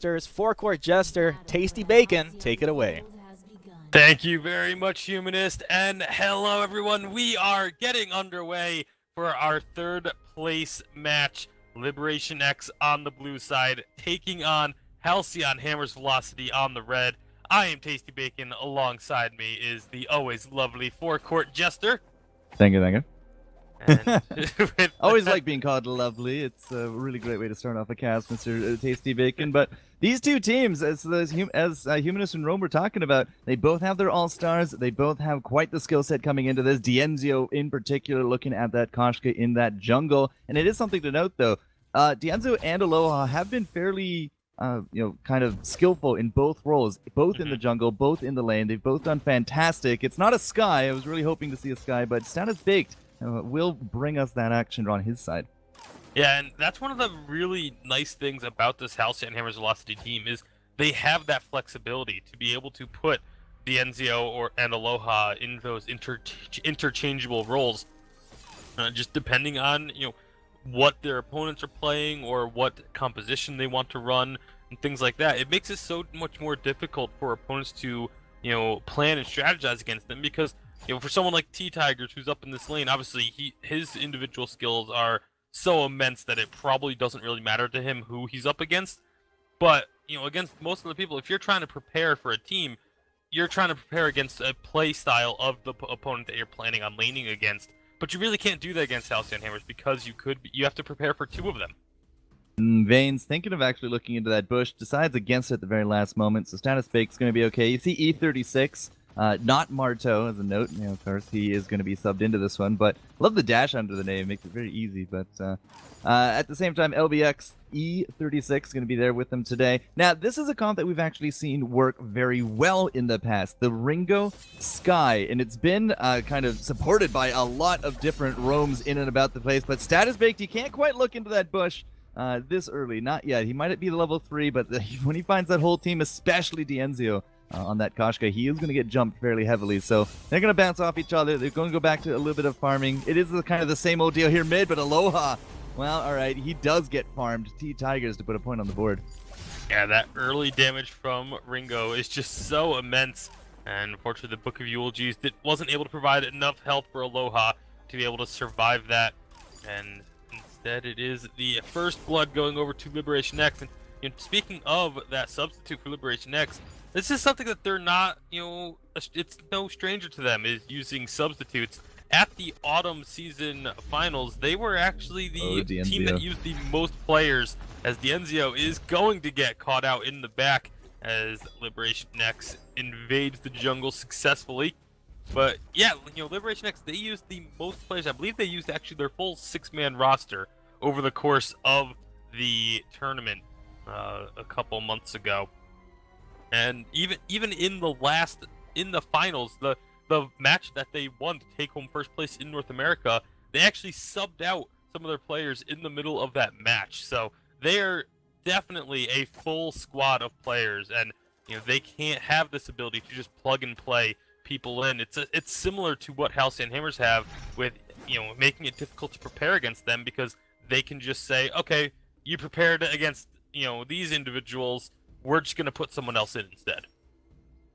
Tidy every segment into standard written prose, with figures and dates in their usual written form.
Jesters, Forecourt Jester, Tasty Bacon, take it away. Thank you very much, Humanist, and hello everyone. We are getting underway for our third place match. LiberationX on the blue side, taking on Halcyon Hammer's Velocity on the red. I am Tasty Bacon. Alongside me is the always lovely Forecourt Jester. Thank you. And Always like being called lovely. It's a really great way to start off a cast, Mr. Tasty Bacon. But these two teams, as Humanist and Rome were talking about, they both have their all-stars. They both have quite the skill set coming into this. Dienzio, in particular, looking at that Koshka in that jungle. And it is something to note, though. Dienzio and Aloha have been fairly, kind of skillful in both roles, both in the jungle, both in the lane. They've both done fantastic. It's not a Sky. I was really hoping to see a Sky, but Status Baked will bring us that action on his side. Yeah, and that's one of the really nice things about this Halcyon Hammer's Velocity team is they have that flexibility to be able to put Dienzio and Aloha in those interchangeable roles, just depending on what their opponents are playing or what composition they want to run and things like that. It makes it so much more difficult for opponents to plan and strategize against them because for someone like T-Tigers who's up in this lane, obviously his individual skills are so immense that it probably doesn't really matter to him who he's up against. But, against most of the people, if you're trying to prepare for a team, you're trying to prepare against a play style of the opponent that you're planning on laning against. But you really can't do that against Halcyon Hammers because you have to prepare for two of them. Vane's thinking of actually looking into that bush, decides against it at the very last moment, so Status Bake's going to be okay. You see E36. Not Marteau, as a note. Of course, he is going to be subbed into this one, but love the dash under the name. Makes it very easy, but at the same time, LBX E36 is going to be there with them today. Now, this is a comp that we've actually seen work very well in the past, the Ringo Sky, and it's been kind of supported by a lot of different roams in and about the place, but Status Baked, you can't quite look into that bush this early. Not yet. He might be level 3, but when he finds that whole team, especially Dienzio, on that Koshka, he is going to get jumped fairly heavily, so they're going to bounce off each other. They're going to go back to a little bit of farming. It is kind of the same old deal here mid, but Aloha, well, alright, he does get farmed. T-Tigers to put a point on the board. Yeah, that early damage from Ringo is just so immense, and unfortunately the Book of Eulogies wasn't able to provide enough health for Aloha to be able to survive that, and instead it is the first blood going over to LiberationX. And speaking of that substitute for LiberationX, this is something that they're not, it's no stranger to them, is using substitutes. At the autumn season finals, they were actually the team that used the most players, as Dienzio is going to get caught out in the back as LiberationX invades the jungle successfully. But yeah, LiberationX, they used the most players. I believe they used actually their full 6-man roster over the course of the tournament a couple months ago. And even in the finals, the match that they won to take home first place in North America, they actually subbed out some of their players in the middle of that match. So they're definitely a full squad of players, and they can't have this ability to just plug and play people in. It's similar to what Halcyon Hammers have with making it difficult to prepare against them, because they can just say, okay, you prepared against these individuals, we're just going to put someone else in instead.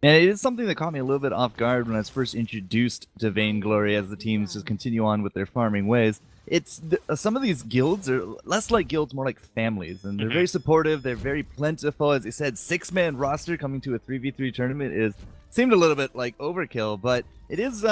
And it is something that caught me a little bit off guard when I was first introduced to Vainglory as the teams just continue on with their farming ways. It's some of these guilds are less like guilds, more like families, and they're very supportive, they're very plentiful. As I said, 6-man roster coming to a 3v3 tournament seemed a little bit like overkill, but it is,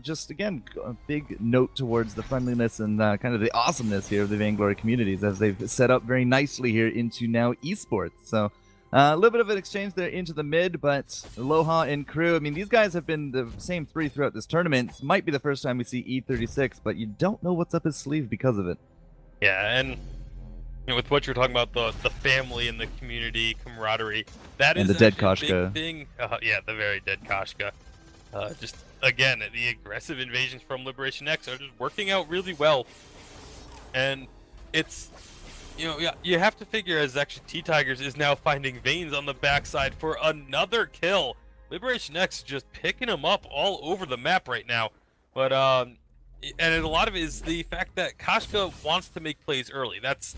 just again, a big note towards the friendliness and kind of the awesomeness here of the Vainglory communities as they've set up very nicely here into now esports. So a little bit of an exchange there into the mid, but Aloha and crew, I mean, these guys have been the same three throughout this tournament. This might be the first time we see E36, but you don't know what's up his sleeve because of it. Yeah, and with what you're talking about, the family and the community camaraderie, that is the dead a Koshka. big thing. Yeah, the very dead Koshka. Just, again, the aggressive invasions from LiberationX are just working out really well. And it's, you have to figure, as actually T-Tigers is now finding Veins on the backside for another kill. LiberationX just picking him up all over the map right now. But, and a lot of it is the fact that Koshka wants to make plays early. That's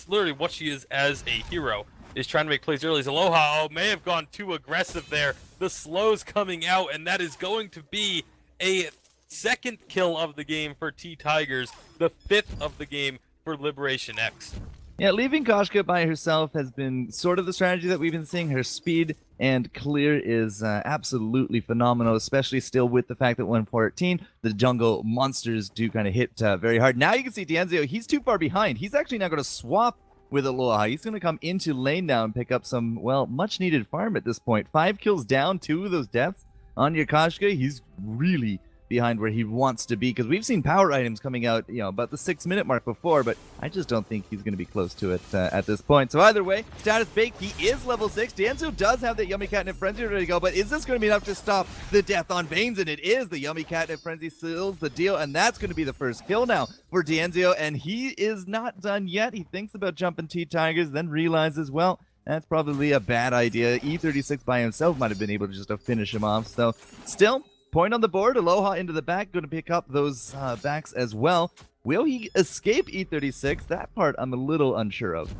literally what she is as a hero. is trying to make plays early. As Aloha may have gone too aggressive there. The slows coming out, and that is going to be a second kill of the game for T-Tigers, the 5th of the game for LiberationX. Yeah, leaving Koshka by herself has been sort of the strategy that we've been seeing. Her speed and clear is absolutely phenomenal, especially still with the fact that 114, the jungle monsters do kind of hit very hard. Now you can see D'Anzio, he's too far behind. He's actually now going to swap with Aloha. He's going to come into lane now and pick up some, well, much-needed farm at this point. 5 kills down, 2 of those deaths on your Koshka. He's really behind where he wants to be, because we've seen power items coming out, about the 6-minute mark before, but I just don't think he's going to be close to it at this point. So either way, status baked. He is level 6. D'Anzio does have that Yummy Catnip Frenzy ready to go, but is this going to be enough to stop the death on Veins? And it is. The Yummy Catnip Frenzy seals the deal, and that's going to be the first kill now for D'Anzio, and he is not done yet. He thinks about jumping T-Tigers, then realizes, well, that's probably a bad idea. E36 by himself might have been able to just finish him off. So still, point on the board. Aloha into the back, going to pick up those backs as well. Will he escape E36? That part I'm a little unsure of.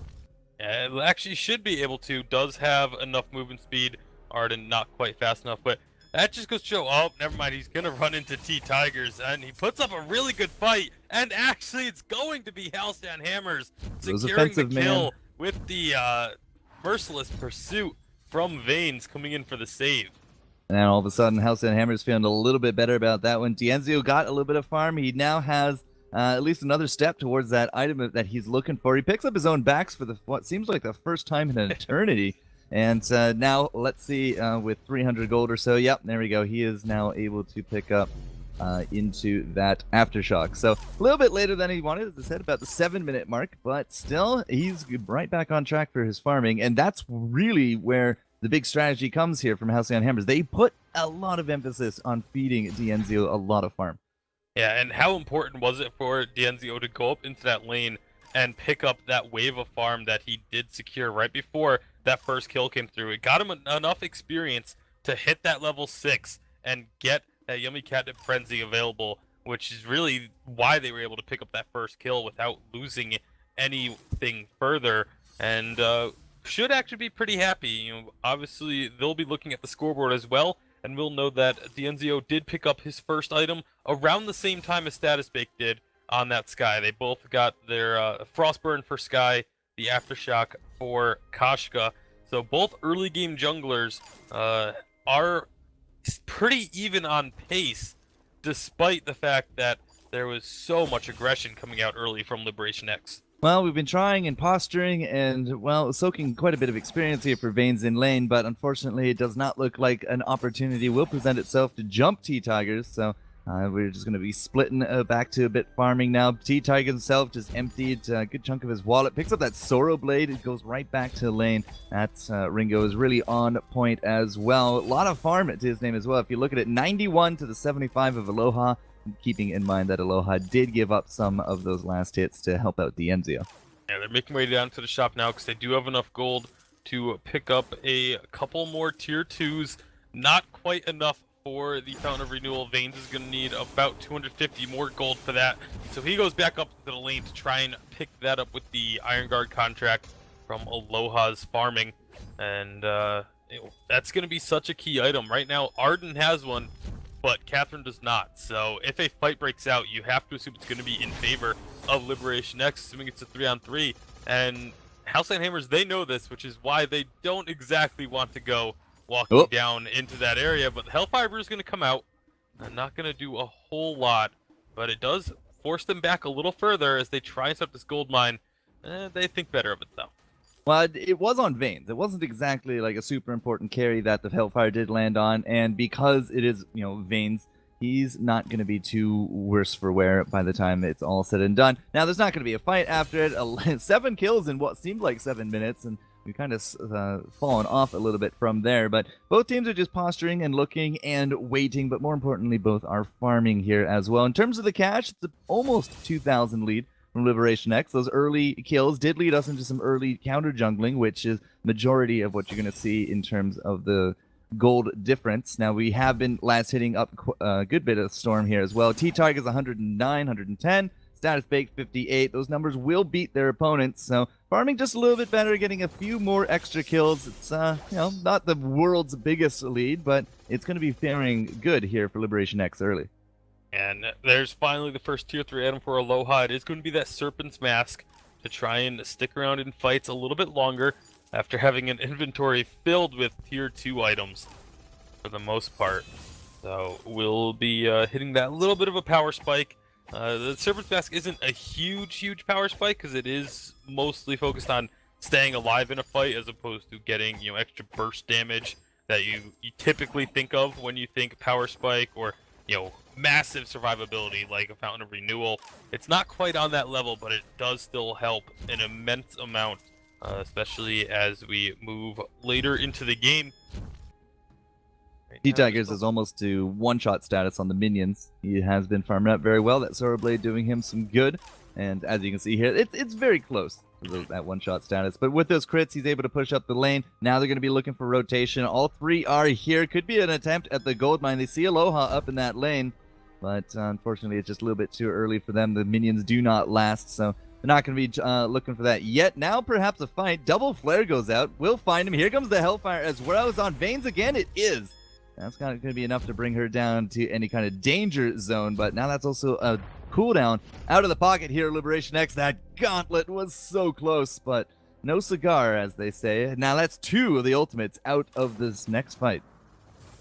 Yeah, it actually should be able to. Does have enough movement speed. Arden not quite fast enough, but that just goes to show, oh, never mind, he's going to run into T-Tigers, and he puts up a really good fight, and actually it's going to be Halcyon Hammers securing the kill with the merciless pursuit from Veins coming in for the save. And all of a sudden, Halcyon Hammer's feeling a little bit better about that one. D'Anzio got a little bit of farm. He now has at least another step towards that item that he's looking for. He picks up his own backs for what seems like the first time in an eternity. And now, let's see, with 300 gold or so, yep, there we go. He is now able to pick up into that Aftershock. So a little bit later than he wanted, as I said, about the 7-minute mark. But still, he's right back on track for his farming. And that's really where the big strategy comes here from Halcyon Hammers. They put a lot of emphasis on feeding D'Anzio a lot of farm. Yeah, and how important was it for D'Anzio to go up into that lane and pick up that wave of farm that he did secure right before that first kill came through? It got him enough experience to hit that level 6 and get that Yummy Catnip Frenzy available, which is really why they were able to pick up that first kill without losing anything further. And should actually be pretty happy. Obviously they'll be looking at the scoreboard as well, and we'll know that D'Anzio did pick up his first item around the same time as Status Bake did on that Sky. They both got their Frostburn for Sky, the Aftershock for Koshka. So both early game junglers are pretty even on pace, despite the fact that there was so much aggression coming out early from LiberationX. Well, we've been trying and posturing and, well, soaking quite a bit of experience here for Veins in lane, but unfortunately it does not look like an opportunity will present itself to jump T-Tigers, so we're just going to be splitting back to a bit farming now. T-Tiger himself just emptied a good chunk of his wallet, picks up that Sorrow Blade, it goes right back to lane. That Ringo is really on point as well. A lot of farm to his name as well. If you look at it, 91 to the 75 of Aloha, keeping in mind that Aloha did give up some of those last hits to help out D'Anzio. Yeah, they're making way down to the shop now because they do have enough gold to pick up a couple more tier 2s. Not quite enough for the Fountain of Renewal. Veins is going to need about 250 more gold for that. So he goes back up to the lane to try and pick that up with the Iron Guard contract from Aloha's farming. And that's going to be such a key item. Right now, Arden has one, but Catherine does not. So if a fight breaks out, you have to assume it's going to be in favor of LiberationX, assuming it's a 3-on-3. And Halcyon Hammers, they know this, which is why they don't exactly want to go walking down into that area. But the Hellfire Brew is going to come out. I'm not going to do a whole lot, but it does force them back a little further as they try and set up this gold mine. They think better of it, though. Well, it was on Veins. It wasn't exactly like a super important carry that the Hellfire did land on, and because it is, Veins, he's not going to be too worse for wear by the time it's all said and done. Now, there's not going to be a fight after it. 7 kills in what seemed like 7 minutes, and we kind of fallen off a little bit from there. But both teams are just posturing and looking and waiting, but more importantly, both are farming here as well. In terms of the cash, it's almost 2,000 lead from LiberationX. Those early kills did lead us into some early counter jungling, which is majority of what you're going to see in terms of the gold difference. Now, we have been last hitting up a good bit of Storm here as well. T-Tiger's 109, 110. Status Baked 58. Those numbers will beat their opponents, so farming just a little bit better, getting a few more extra kills. It's, not the world's biggest lead, but it's going to be faring good here for LiberationX early. And there's finally the first tier 3 item for Aloha. It is going to be that Serpent's Mask to try and stick around in fights a little bit longer after having an inventory filled with tier 2 items for the most part. So we'll be hitting that little bit of a power spike. The Serpent's Mask isn't a huge power spike because it is mostly focused on staying alive in a fight as opposed to getting, extra burst damage that you typically think of when you think power spike or, massive survivability like a Fountain of Renewal. It's not quite on that level, but it does still help an immense amount, especially as we move later into the game. T-Tigers is almost to one-shot status on the minions. He has been farming up very well. That Sora Blade doing him some good. And as you can see here, it's very close to that one-shot status. But with those crits, he's able to push up the lane. Now they're going to be looking for rotation. All three are here. Could be an attempt at the gold mine. They see Aloha up in that lane. But unfortunately, it's just a little bit too early for them. The minions do not last, so they're not going to be looking for that yet. Now perhaps a fight. Double flare goes out. We'll find him. Here comes the Hellfire as well as on Veins again. It is. That's not going to be enough to bring her down to any kind of danger zone, but now that's also a cooldown out of the pocket here, LiberationX. That gauntlet was so close, but no cigar, as they say. Now that's 2 of the ultimates out of this next fight.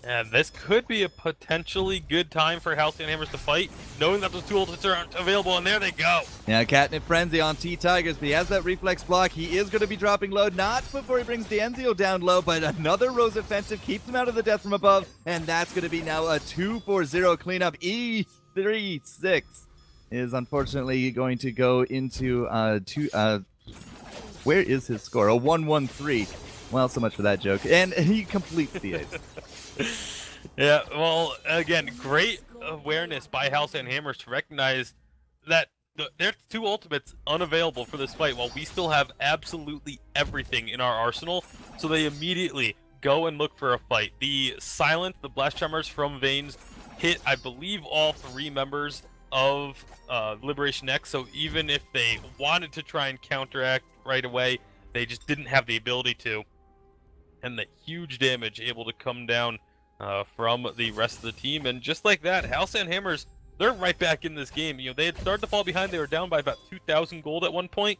And this could be a potentially good time for Halcyon Hammers to fight, knowing that those 2 ultimates aren't available, and there they go. Yeah, Catnip Frenzy on T-Tigers, but he has that reflex block. He is going to be dropping low, not before he brings Dienzio down low, but another Rose offensive keeps him out of the death from above, and that's going to be now a 2-4-0 cleanup. E36 is unfortunately going to go into where is his score? A 1-1-3. Well, so much for that joke. And he completes the ace. Yeah, well, again, great awareness by Halcyon Hammers to recognize that there's 2 ultimates unavailable for this fight while we still have absolutely everything in our arsenal. So they immediately go and look for a fight. The Silence, the Blast Tremors from Veins, hit, I believe, all 3 members of LiberationX. So even if they wanted to try and counteract right away, they just didn't have the ability to. And the huge damage able to come down from the rest of the team. And just like that, Halcyon Hammers, they're right back in this game. They had started to fall behind. They were down by about 2,000 gold at one point.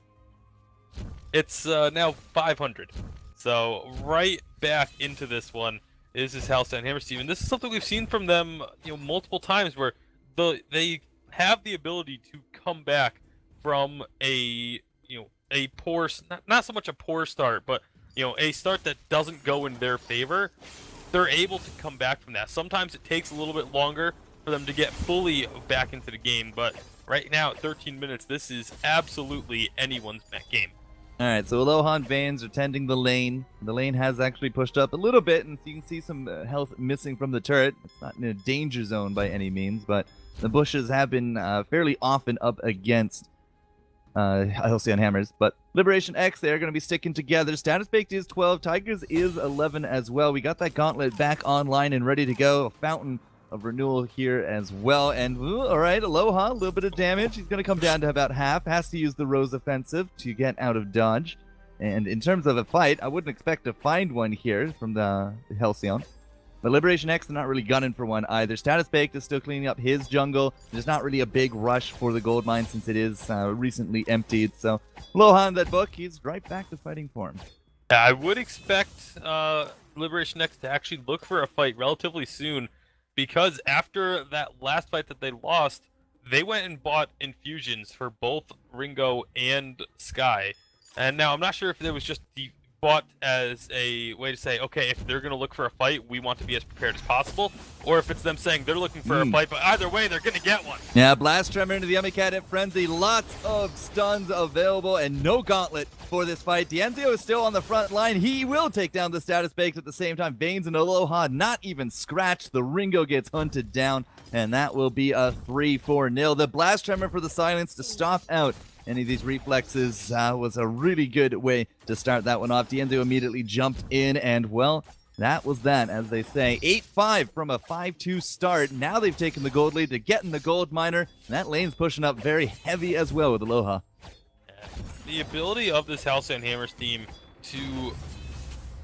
It's now 500. So right back into this one is this Halcyon Hammers team. And this is something we've seen from them multiple times where they have the ability to come back from a poor, not so much a poor start, but a start that doesn't go in their favor. They're able to come back from that. Sometimes it takes a little bit longer for them to get fully back into the game, but right now at 13 minutes, this is absolutely anyone's game. All right, so Aloha and Veins are tending the lane. The lane has actually pushed up a little bit, and you can see some health missing from the turret. It's not in a danger zone by any means, but the bushes have been fairly often up against Halcyon Hammers, but LiberationX, they're going to be sticking together. Status Baked is 12, Tigers is 11 as well. We got that gauntlet back online and ready to go. A Fountain of Renewal here as well. And all right, Aloha, a little bit of damage. He's going to come down to about half. Has to use the Rose offensive to get out of dodge. And in terms of a fight, I wouldn't expect to find one here from the Halcyon. But LiberationX, they're not really gunning for one either. Status Baked is still cleaning up his jungle. There's not really a big rush for the gold mine since it is recently emptied. So Aloha in that book, he's right back to fighting for him. I would expect LiberationX to actually look for a fight relatively soon, because after that last fight that they lost, they went and bought infusions for both Ringo and Sky. And now I'm not sure if it was just bought as a way to say, okay, if they're going to look for a fight, we want to be as prepared as possible, or if it's them saying they're looking for a fight, but either way, they're going to get one. Yeah, Blast Tremor into the Yummy Catnip Frenzy. Lots of stuns available and no gauntlet for this fight. Dienzio is still on the front line. He will take down the Status Baked at the same time. Veins and Aloha not even scratched. The Ringo gets hunted down, and that will be a 3-4-0. The Blast Tremor for the Silence to stop out any of these reflexes was a really good way to start that one off. Dienzio immediately jumped in, and, well, that was that, as they say. 8-5 from a 5-2 start. Now they've taken the gold lead to get in the gold miner. And that lane's pushing up very heavy as well with Aloha. The ability of this Halcyon Hammers team to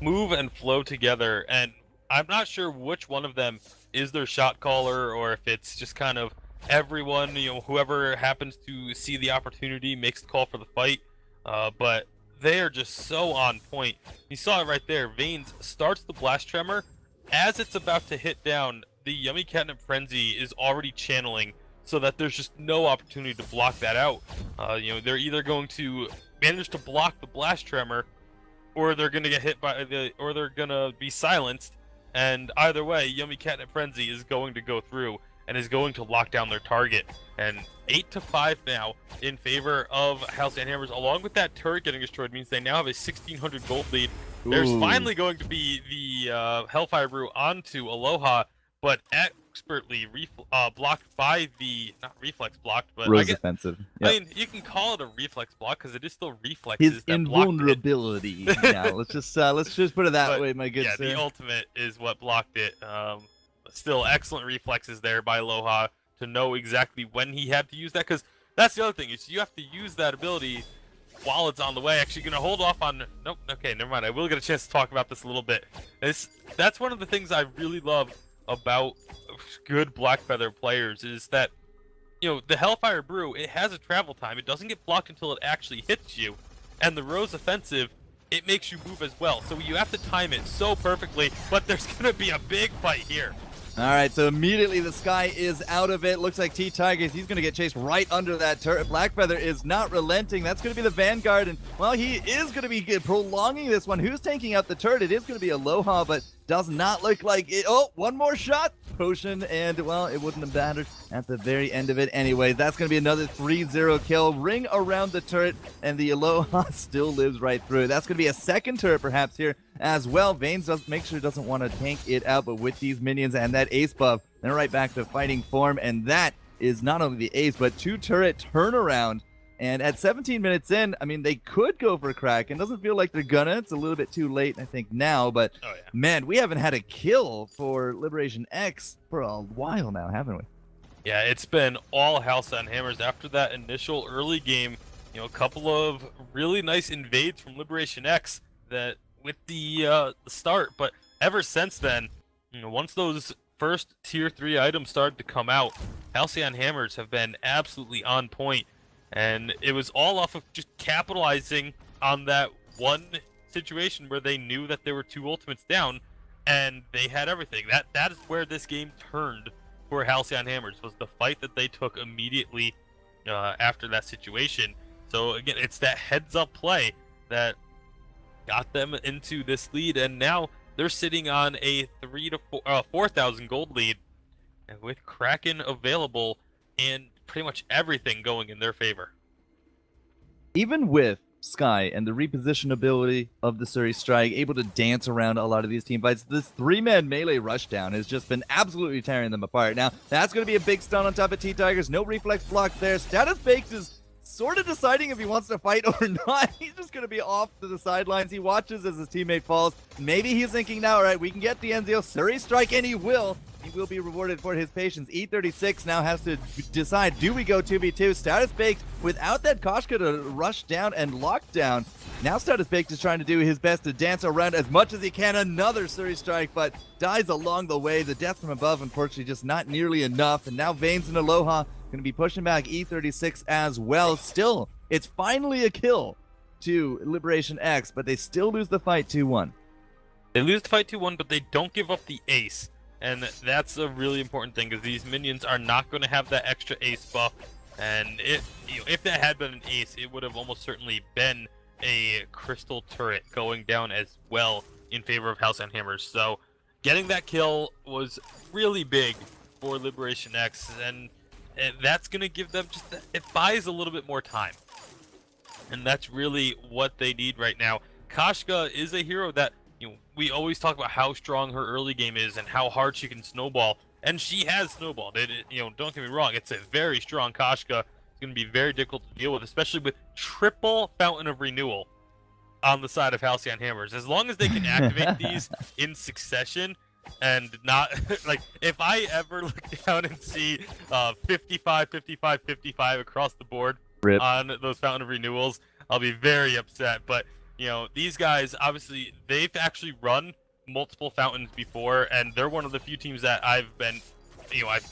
move and flow together, and I'm not sure which one of them is their shot caller or if it's just kind of everyone, whoever happens to see the opportunity makes the call for the fight, but they are just so on point. You saw it right there. Veins starts the blast tremor. As it's about to hit down, the Yummy Catnip Frenzy is already channeling so that there's just no opportunity to block that out. They're either going to manage to block the blast tremor, or they're going to get hit by or they're going to be silenced. And either way, Yummy Catnip Frenzy is going to go through and is going to lock down their target. And 8-5 now in favor of Halcyon Hammers, along with that turret getting destroyed, means they now have a 1,600 gold lead. Ooh. There's finally going to be the Hellfire Brew onto Aloha, but expertly blocked by the, not reflex blocked, but Rose offensive. Yep. I mean, you can call it a reflex block because it is still reflexes. His that blocked it. invulnerability. Yeah, let's just put it that way, my good yeah, sir. the ultimate is what blocked it. Still excellent reflexes there by Aloha to know exactly when he had to use that, because that's the other thing, is you have to use that ability while it's on the way. Actually gonna hold off on, nope, okay, never mind. I will get a chance to talk about this a little bit. That's one of the things I really love about good Blackfeather players, is that the Hellfire Brew, it has a travel time. It doesn't get blocked until it actually hits you, and the Rose offensive, it makes you move as well. So you have to time it so perfectly, but there's gonna be a big fight here. All right, so immediately the Sky is out of it. Looks like T-Tigers, he's going to get chased right under that turret. Blackfeather is not relenting. That's going to be the Vanguard, and, well, he is going to be prolonging this one. Who's taking out the turret? It is going to be Aloha, but does not look like it. Oh, one more shot. Potion, and, well, it wouldn't have mattered at the very end of it anyway. That's going to be another 3-0 kill. Ring around the turret, and the Aloha still lives right through. That's going to be a second turret perhaps here as well. Veins does make sure doesn't want to tank it out, but with these minions and that ace buff, they're right back to fighting form, and that is not only the ace, but 2-turret turnaround. And at 17 minutes in, I mean, they could go for Kraken. Doesn't feel like they're gonna. It's a little bit too late, I think, now. But, man, we haven't had a kill for LiberationX for a while now, haven't we? Yeah, it's been all Halcyon Hammers after that initial early game. A couple of really nice invades from LiberationX that with the start. But ever since then, once those first Tier 3 items started to come out, Halcyon Hammers have been absolutely on point. And it was all off of just capitalizing on that one situation where they knew that there were 2 ultimates down, and they had everything. That is where this game turned for Halcyon Hammers, was the fight that they took immediately after that situation. So again, it's that heads-up play that got them into this lead, and now they're sitting on a 4,000 gold lead, and with Kraken available and pretty much everything going in their favor. Even with Sky and the reposition ability of the Surrey Strike, able to dance around a lot of these team fights, this 3-man melee rushdown has just been absolutely tearing them apart. Now, that's going to be a big stun on top of T-Tigers. No reflex block there. Status Baked is sort of deciding if he wants to fight or not. He's just going to be off to the sidelines. He watches as his teammate falls. Maybe he's thinking now, all right, we can get the Enzio Surrey Strike, and he will. He will be rewarded for his patience. E36 now has to decide, do we go 2v2? Status Baked, without that Koshka to rush down and lock down. Now Status Baked is trying to do his best to dance around as much as he can. Another Surrey Strike, but dies along the way. The death from above, unfortunately, just not nearly enough. And now Veins and Aloha going to be pushing back E36 as well. Still, it's finally a kill to LiberationX, but they still lose the fight 2-1. They lose the fight 2-1, but they don't give up the ace. And that's a really important thing, because these minions are not going to have that extra ace buff. And if that had been an ace, it would have almost certainly been a crystal turret going down as well in favor of Halcyon Hammers. So getting that kill was really big for LiberationX, and that's going to give them just it buys a little bit more time. And that's really what they need right now. Koshka is a hero that we always talk about how strong her early game is and how hard she can snowball, and she has snowballed. Don't get me wrong, it's a very strong Koshka. It's going to be very difficult to deal with, especially with triple Fountain of Renewal. on the side of Halcyon Hammers. As long as they can activate these in succession and not like if I ever look down and see 55, 55, 55 across the board Rip. on those Fountain of Renewals, I'll be very upset. But you know, these guys obviously they've actually run multiple fountains before, and they're one of the few teams that I've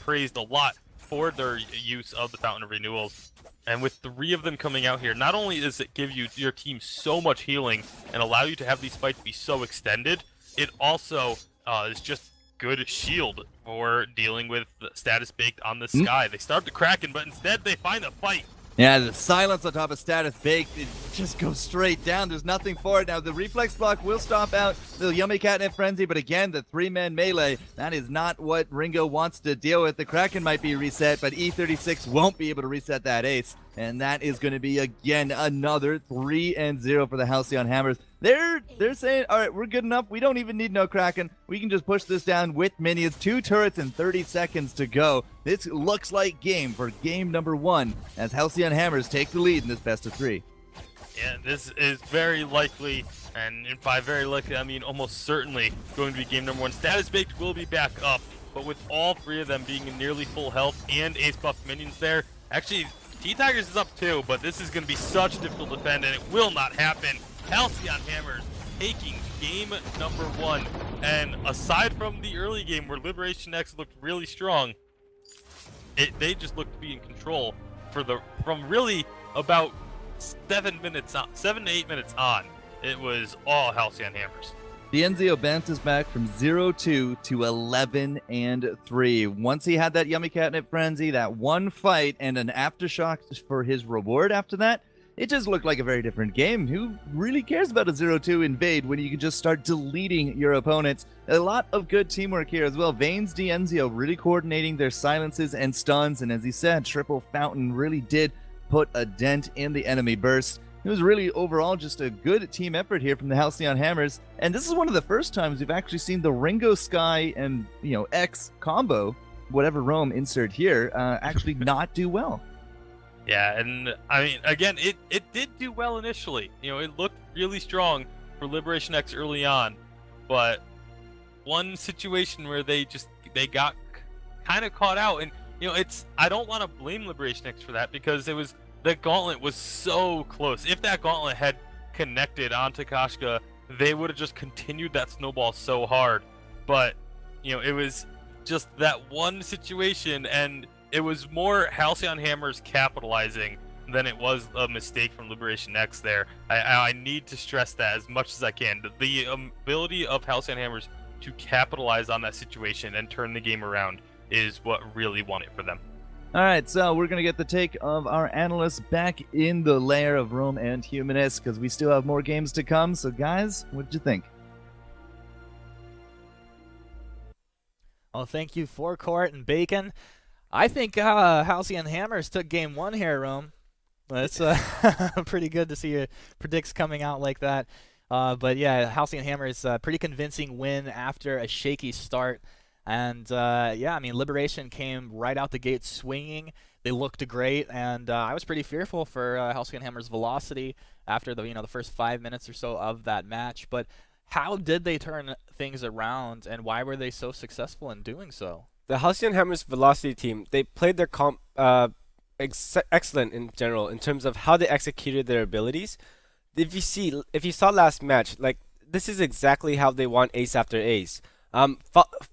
praised a lot for their use of the Fountain of Renewals. And with 3 of them coming out here, not only does it give you your team so much healing and allow you to have these fights be so extended, it also is just good shield for dealing with status baked on the sky. They start the Kraken, but instead they find a fight. Yeah, the silence on top of status baked, it just goes straight down. There's nothing for it. Now, the reflex block will stomp out the Yummy Catnip Frenzy, but again, the 3-man melee, that is not what Ringo wants to deal with. The Kraken might be reset, but E36 won't be able to reset that ace. And that is going to be, again, another 3-0 for the Halcyon Hammers. They're saying, all right, we're good enough. We don't even need no Kraken. We can just push this down with minions. 2 turrets and 30 seconds to go. This looks like game for game number 1 as Halcyon Hammers take the lead in this best of 3. Yeah, this is very likely, and by very likely, I mean almost certainly going to be game number 1. Status Baked will be back up, but with all 3 of them being in nearly full health and ace buff minions there, actually, T-Tigers is up too, but this is going to be such a difficult defend, and it will not happen. Halcyon Hammers taking game number 1, and aside from the early game where LiberationX looked really strong, they just looked to be in control from really about 7 to 8 minutes on. It was all Halcyon Hammers. Dienzio bounces back from 0-2 to 11-3. Once he had that Yummy Catnip Frenzy, that one fight, and an aftershock for his reward after that, it just looked like a very different game. Who really cares about a 0-2 invade when you can just start deleting your opponents? A lot of good teamwork here as well. Vayne's Dienzio really coordinating their silences and stuns, and as he said, Triple Fountain really did put a dent in the enemy burst. It was really overall just a good team effort here from the Halcyon Hammers, and this is one of the first times we've actually seen the Ringo Sky and X combo, whatever Rome insert here, actually not do well. Yeah, and I mean, again, it did do well initially. It looked really strong for LiberationX early on, but one situation where they got kind of caught out, and I don't want to blame LiberationX for that because the gauntlet was so close. If that gauntlet had connected onto Koshka, they would have just continued that snowball so hard. But it was just that one situation, and it was more Halcyon Hammers capitalizing than it was a mistake from LiberationX there. I need to stress that as much as I can. The ability of Halcyon Hammers to capitalize on that situation and turn the game around is what really won it for them. All right, so we're going to get the take of our analysts back in the lair of Rome and Humanist because we still have more games to come. So, guys, what did you think? Well, thank you, Forecourt and Bacon. I think Halcyon Hammers took game 1 here, Rome. That's pretty good to see your predicts coming out like that. But yeah, Halcyon Hammers, pretty convincing win after a shaky start. And yeah, I mean, Liberation came right out the gate swinging. They looked great, and I was pretty fearful for Halcyon Hammers' velocity after the first 5 minutes or so of that match. But how did they turn things around, and why were they so successful in doing so? The Halcyon Hammers velocity team, they played their excellent in general in terms of how they executed their abilities. If you saw last match, like this is exactly how they won ace after ace.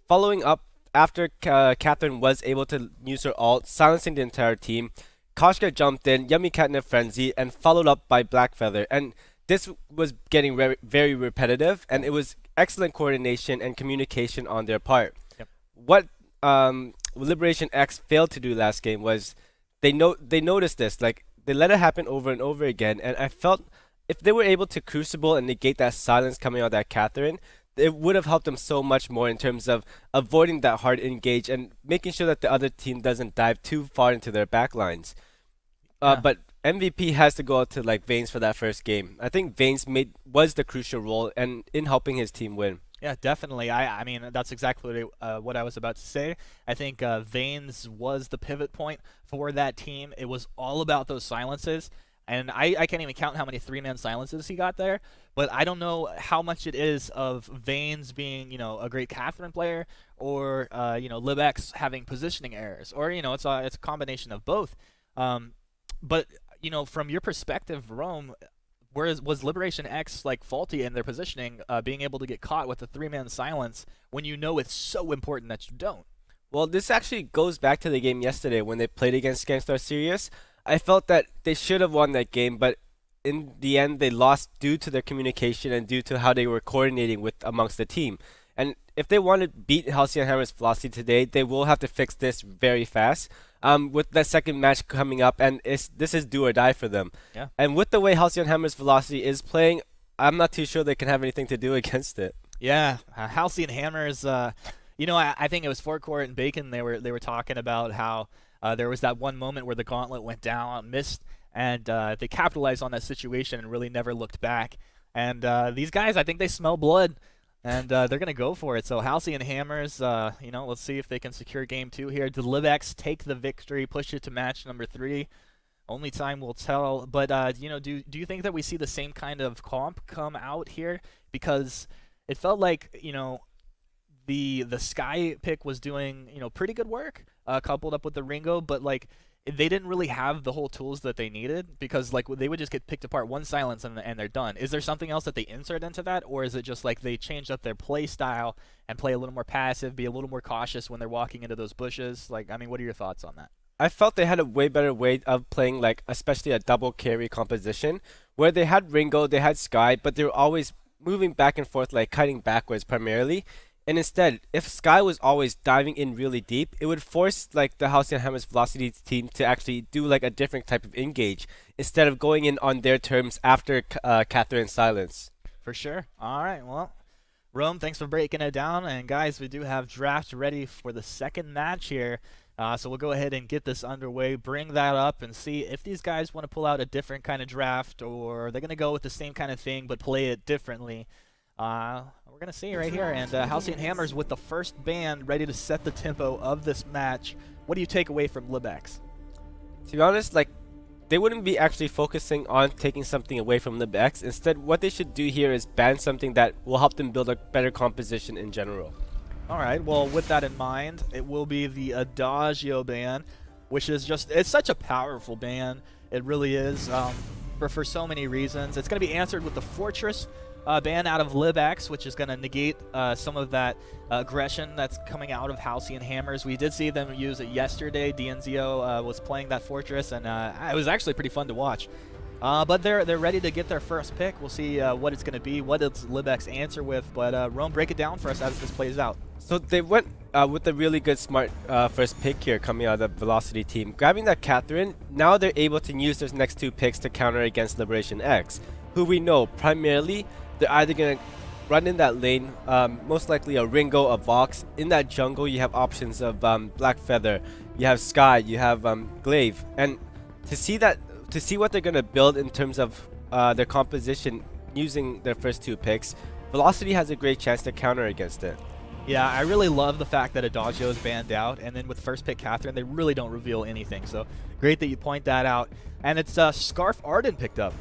Following up after Catherine was able to use her ult, silencing the entire team, Koshka jumped in, Yummy Catnip Frenzy, and followed up by Blackfeather. And this was getting very, very repetitive, and it was excellent coordination and communication on their part. Yep. What LiberationX failed to do last game was they noticed this, like they let it happen over and over again, and I felt if they were able to crucible and negate that silence coming out of that Catherine, it would have helped them so much more in terms of avoiding that hard engage and making sure that the other team doesn't dive too far into their backlines. But MVP has to go out to Vaynes for that first game. I think Vaynes was the crucial role in helping his team win. Yeah, definitely. I mean, that's exactly what I was about to say. I think Vaynes was the pivot point for that team. It was all about those silences. And I can't even count how many 3-man silences he got there, but I don't know how much it is of Vaynes being, a great Catherine player, or, LibX having positioning errors, or, it's a combination of both. But, from your perspective, Rome, was Liberation X like faulty in their positioning, being able to get caught with a 3-man silence when you know it's so important that you don't? Well, this actually goes back to the game yesterday when they played against Gangstar Sirius. I felt that they should have won that game, but in the end, they lost due to their communication and due to how they were coordinating with amongst the team. And if they want to beat Halcyon Hammer's Velocity today, they will have to fix this very fast. With that second match coming up, and this is do or die for them. Yeah. And with the way Halcyon Hammer's Velocity is playing, I'm not too sure they can have anything to do against it. Yeah, Halcyon Hammers. I think it was Forecourt and Bacon. They were talking about how there was that one moment where the gauntlet went down, missed, and they capitalized on that situation and really never looked back. And these guys, I think they smell blood, and they're gonna go for it. So Halcyon Hammers, let's see if they can secure game 2 here. Did LibX take the victory, push it to match number 3? Only time will tell. But do you think that we see the same kind of comp come out here? Because it felt like the Sky pick was doing pretty good work, coupled up with the Ringo, but like they didn't really have the whole tools that they needed, because like they would just get picked apart one silence and they're done. Is there something else that they insert into that, or is it just like they changed up their play style and play a little more passive, be a little more cautious when they're walking into those bushes? Like, I mean, what are your thoughts on that? I felt they had a way better way of playing, like especially a double carry composition, where they had Ringo, they had Sky, but they were always moving back and forth, like cutting backwards primarily. And instead, if Sky was always diving in really deep, it would force like the Halcyon Hammer's Velocity team to actually do like a different type of engage instead of going in on their terms after Catherine's silence. For sure. All right. Well, Rome, thanks for breaking it down. And guys, we do have drafts ready for the second match here. So we'll go ahead and get this underway, bring that up, and see if these guys want to pull out a different kind of draft, or they're going to go with the same kind of thing but play it differently. We're going to see right here. And Halcyon Hammers with the first band ready to set the tempo of this match. What do you take away from LibX? To be honest, like, they wouldn't be actually focusing on taking something away from LibX. Instead, what they should do here is ban something that will help them build a better composition in general. All right, well, with that in mind, it will be the Adagio ban, which is just, it's such a powerful ban. It really is, for so many reasons. It's going to be answered with the Fortress ban out of LibX, which is going to negate some of that aggression that's coming out of Halcyon Hammers. We did see them use it yesterday. DNZO was playing that Fortress, and it was actually pretty fun to watch. But they're ready to get their first pick. We'll see what it's going to be, what does LibX answer with. But Rome, break it down for us as this plays out. So they went with a really good, smart first pick here coming out of the Velocity team. Grabbing that Catherine, now they're able to use those next 2 picks to counter against LiberationX, who we know primarily they're either going to run in that lane, most likely a Ringo, a Vox. In that jungle, you have options of Black Feather, you have Sky, you have Glaive. And to see what they're going to build in terms of their composition using their first 2 picks, Velocity has a great chance to counter against it. Yeah, I really love the fact that Adagio is banned out, and then with first pick Catherine, they really don't reveal anything. So great that you point that out. And it's Scarf Arden picked up.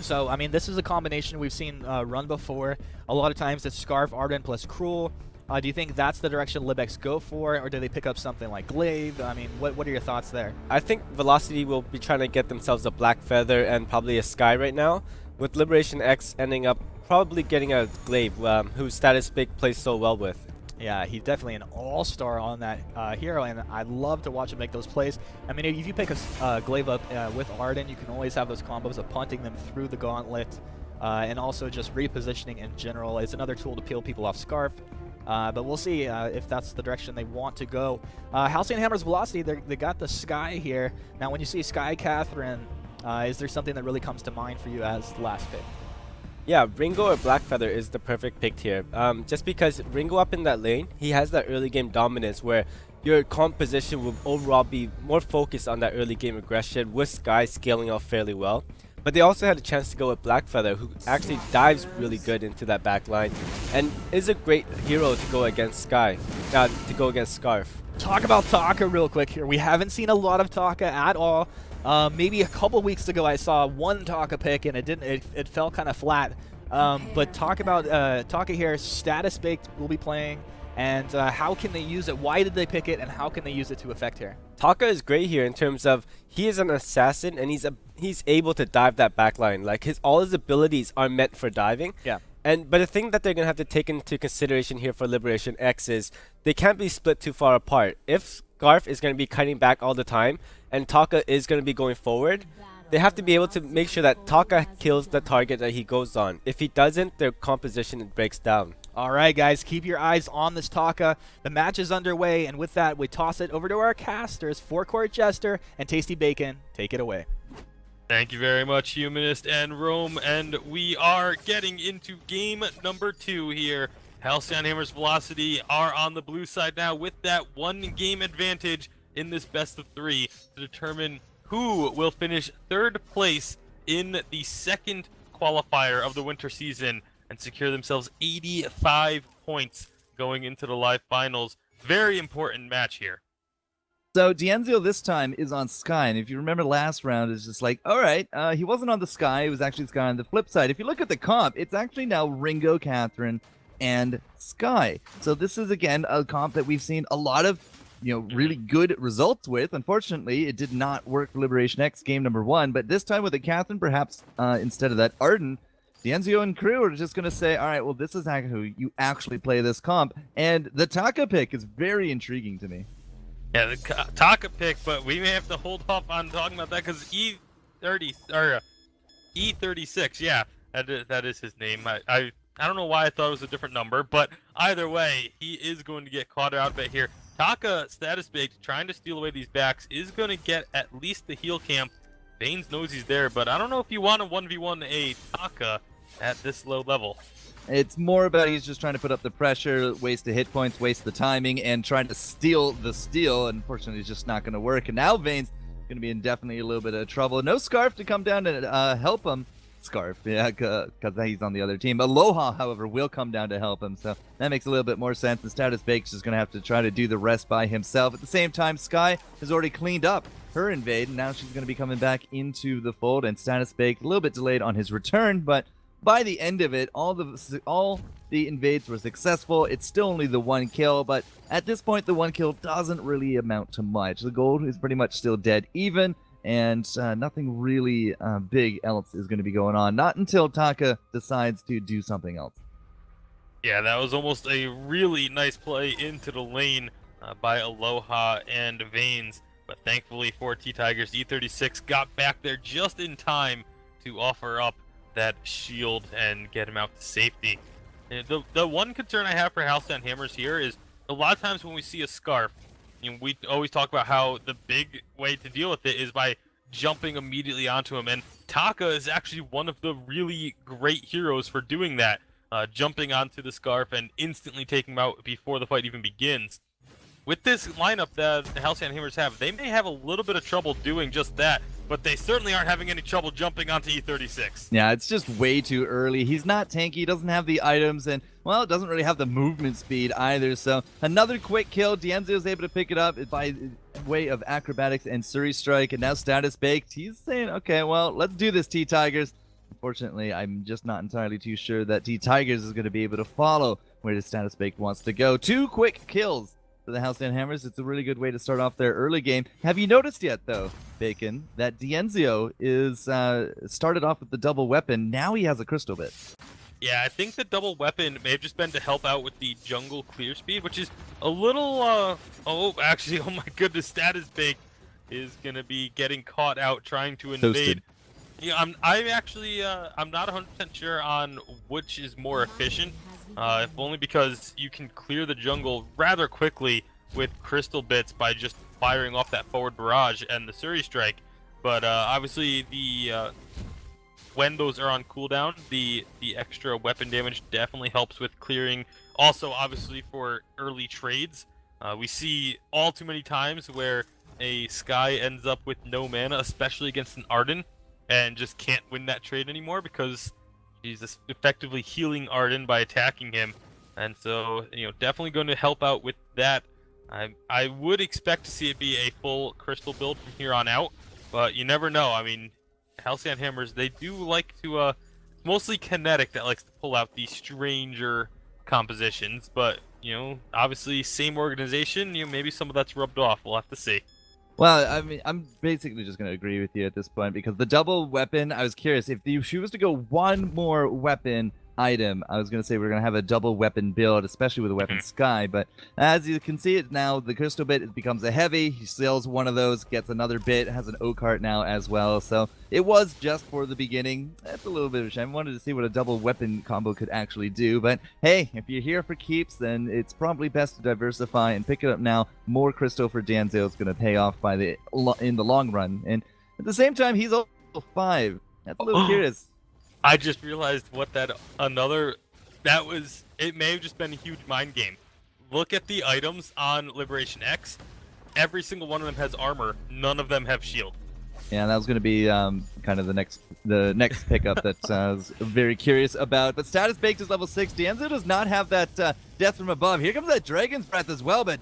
So, I mean, this is a combination we've seen run before. A lot of times it's Scarf Arden plus Cruel. Do you think that's the direction LibX go for, or do they pick up something like Glaive? I mean, what are your thoughts there? I think Velocity will be trying to get themselves a Black Feather and probably a Sky right now, with LiberationX ending up probably getting a Glaive, whose status pick plays so well with. Yeah, he's definitely an all-star on that hero, and I love to watch him make those plays. I mean, if you pick a Glaive up with Arden, you can always have those combos of punting them through the gauntlet, and also just repositioning in general is another tool to peel people off Scarf. But we'll see if that's the direction they want to go. Halcyon Hammer's Velocity, they got the Sky here. Now, when you see Sky Catherine, is there something that really comes to mind for you as the last pick? Yeah, Ringo or Black Feather is the perfect pick here. Just because Ringo up in that lane, he has that early game dominance where your composition will overall be more focused on that early game aggression, with Sky scaling out fairly well. But they also had a chance to go with Black Feather, who actually dives really good into that back line and is a great hero to go against Sky, to go against Scarf. Talk about Taka real quick here. We haven't seen a lot of Taka at all. Maybe a couple weeks ago, I saw one Taka pick, and it didn't. It fell kind of flat. But talk about Taka here. Status Baked will be playing, and how can they use it? Why did they pick it, and how can they use it to effect here? Taka is great here in terms of he is an assassin and he's able to dive that backline. Like all his abilities are meant for diving. Yeah. But the thing that they're gonna have to take into consideration here for Liberation X is they can't be split too far apart. If Scarf is gonna be cutting back all the time and Taka is gonna be going forward, they have to be able to make sure that Taka kills the target that he goes on. If he doesn't, their composition breaks down. All right, guys, keep your eyes on this Taka. The match is underway, and with that, we toss it over to our casters, Forecourt Jester and Tasty Bacon. Take it away. Thank you very much, Humanist and Rome, and we are getting into game number 2 here. Halcyon Hammer's Velocity are on the blue side now with that 1-game advantage in this best of 3 to determine who will finish 3rd place in the 2nd qualifier of the winter season and secure themselves 85 points going into the live finals. Very important match here. So Dienzio this time is on Sky, and if you remember last round, it's just like, all right, he wasn't on the Sky, it was actually Sky on the flip side. If you look at the comp, it's actually now Ringo, Catherine, and Sky. So this is, again, a comp that we've seen a lot of, really good results with. Unfortunately, it did not work for Liberation X game number 1, but this time with a Catherine, perhaps instead of that Arden, Dienzio and crew are just going to say, all right, well, this is how you actually play this comp, and the Taka pick is very intriguing to me. Yeah, the Taka pick, but we may have to hold off on talking about that because E36, yeah, that is his name. I don't know why I thought it was a different number, but either way, he is going to get caught out of it here. Taka, status baked, trying to steal away these backs, is going to get at least the heal camp. Baines knows he's there, but I don't know if you want to 1v1 a Taka at this low level. It's more about he's just trying to put up the pressure, waste the hit points, waste the timing, and trying to steal the steal. Unfortunately, it's just not going to work. And now Vayne's going to be in definitely a little bit of trouble. No Scarf to come down and help him. Scarf, yeah, because he's on the other team. Aloha, however, will come down to help him, so that makes a little bit more sense. And Status Bake's is going to have to try to do the rest by himself. At the same time, Sky has already cleaned up her invade, and now she's going to be coming back into the fold. And Status Bake, a little bit delayed on his return, but by the end of it, all the invades were successful. It's still only the 1 kill, but at this point, the 1 kill doesn't really amount to much. The gold is pretty much still dead even, and nothing really big else is going to be going on. Not until Taka decides to do something else. Yeah, that was almost a really nice play into the lane by Aloha and Vanes, but thankfully for T-Tigers, E36 got back there just in time to offer up that shield and get him out to safety. And the one concern I have for Halcyon Hammers here is a lot of times when we see a Scarf, we always talk about how the big way to deal with it is by jumping immediately onto him, and Taka is actually one of the really great heroes for doing that, jumping onto the Scarf and instantly taking him out before the fight even begins. With this lineup that the Halcyon Hammers have, they may have a little bit of trouble doing just that, but they certainly aren't having any trouble jumping onto E36. Yeah, it's just way too early. He's not tanky, he doesn't have the items, and, well, doesn't really have the movement speed either. So another quick kill. Dienzio is able to pick it up by way of acrobatics and Suri Strike, and now Status Baked. He's saying, okay, well, let's do this, T-Tigers. Unfortunately, I'm just not entirely too sure that T-Tigers is going to be able to follow where the Status Baked wants to go. 2 quick kills for the Halcyon Hammers. It's a really good way to start off their early game. Have you noticed yet, though, Bacon, that Dienzio is started off with the double weapon? Now he has a crystal bit. Yeah, I think the double weapon may have just been to help out with the jungle clear speed, which is a little, oh my goodness, Status Bake is going to be getting caught out trying to invade. Toasted. Yeah, I'm not 100% sure on which is more efficient, if only because you can clear the jungle rather quickly with crystal bits by just firing off that forward barrage and the Suri Strike. But obviously when those are on cooldown, the extra weapon damage definitely helps with clearing. Also, obviously for early trades, we see all too many times where a Sky ends up with no mana, especially against an Arden, and just can't win that trade anymore because she's effectively healing Arden by attacking him. And so, definitely going to help out with that. I would expect to see it be a full crystal build from here on out. but you never know. I mean, Halcyon Hammers, they do like to, mostly Kinetic that likes to pull out these stranger compositions, but, you know, obviously same organization, you know, maybe some of that's rubbed off. We'll have to see. Well, I mean, I'm basically just going to agree with you at this point because the double weapon, I was curious if she was to go one more weapon item, I was going to say we're going to have a double weapon build, especially with the weapon Sky. But as you can see it now, the crystal bit it becomes a heavy. He steals one of those, gets another bit, has an oak heart now as well. So it was just for the beginning. That's a little bit of a shame. I wanted to see what a double weapon combo could actually do. But hey, if you're here for keeps, then it's probably best to diversify and pick it up now. More crystal for Danzo is going to pay off in the long run. And at the same time, he's also 5. That's a little curious. I just realized what that was. It may have just been a huge mind game. Look at the items on Liberation X. Every single one of them has armor. None of them have shield. Yeah, that was going to be kind of the next pickup that I was very curious about. But Status Baked is level 6. Danzo does not have that Death from Above. Here comes that Dragon's Breath as well, but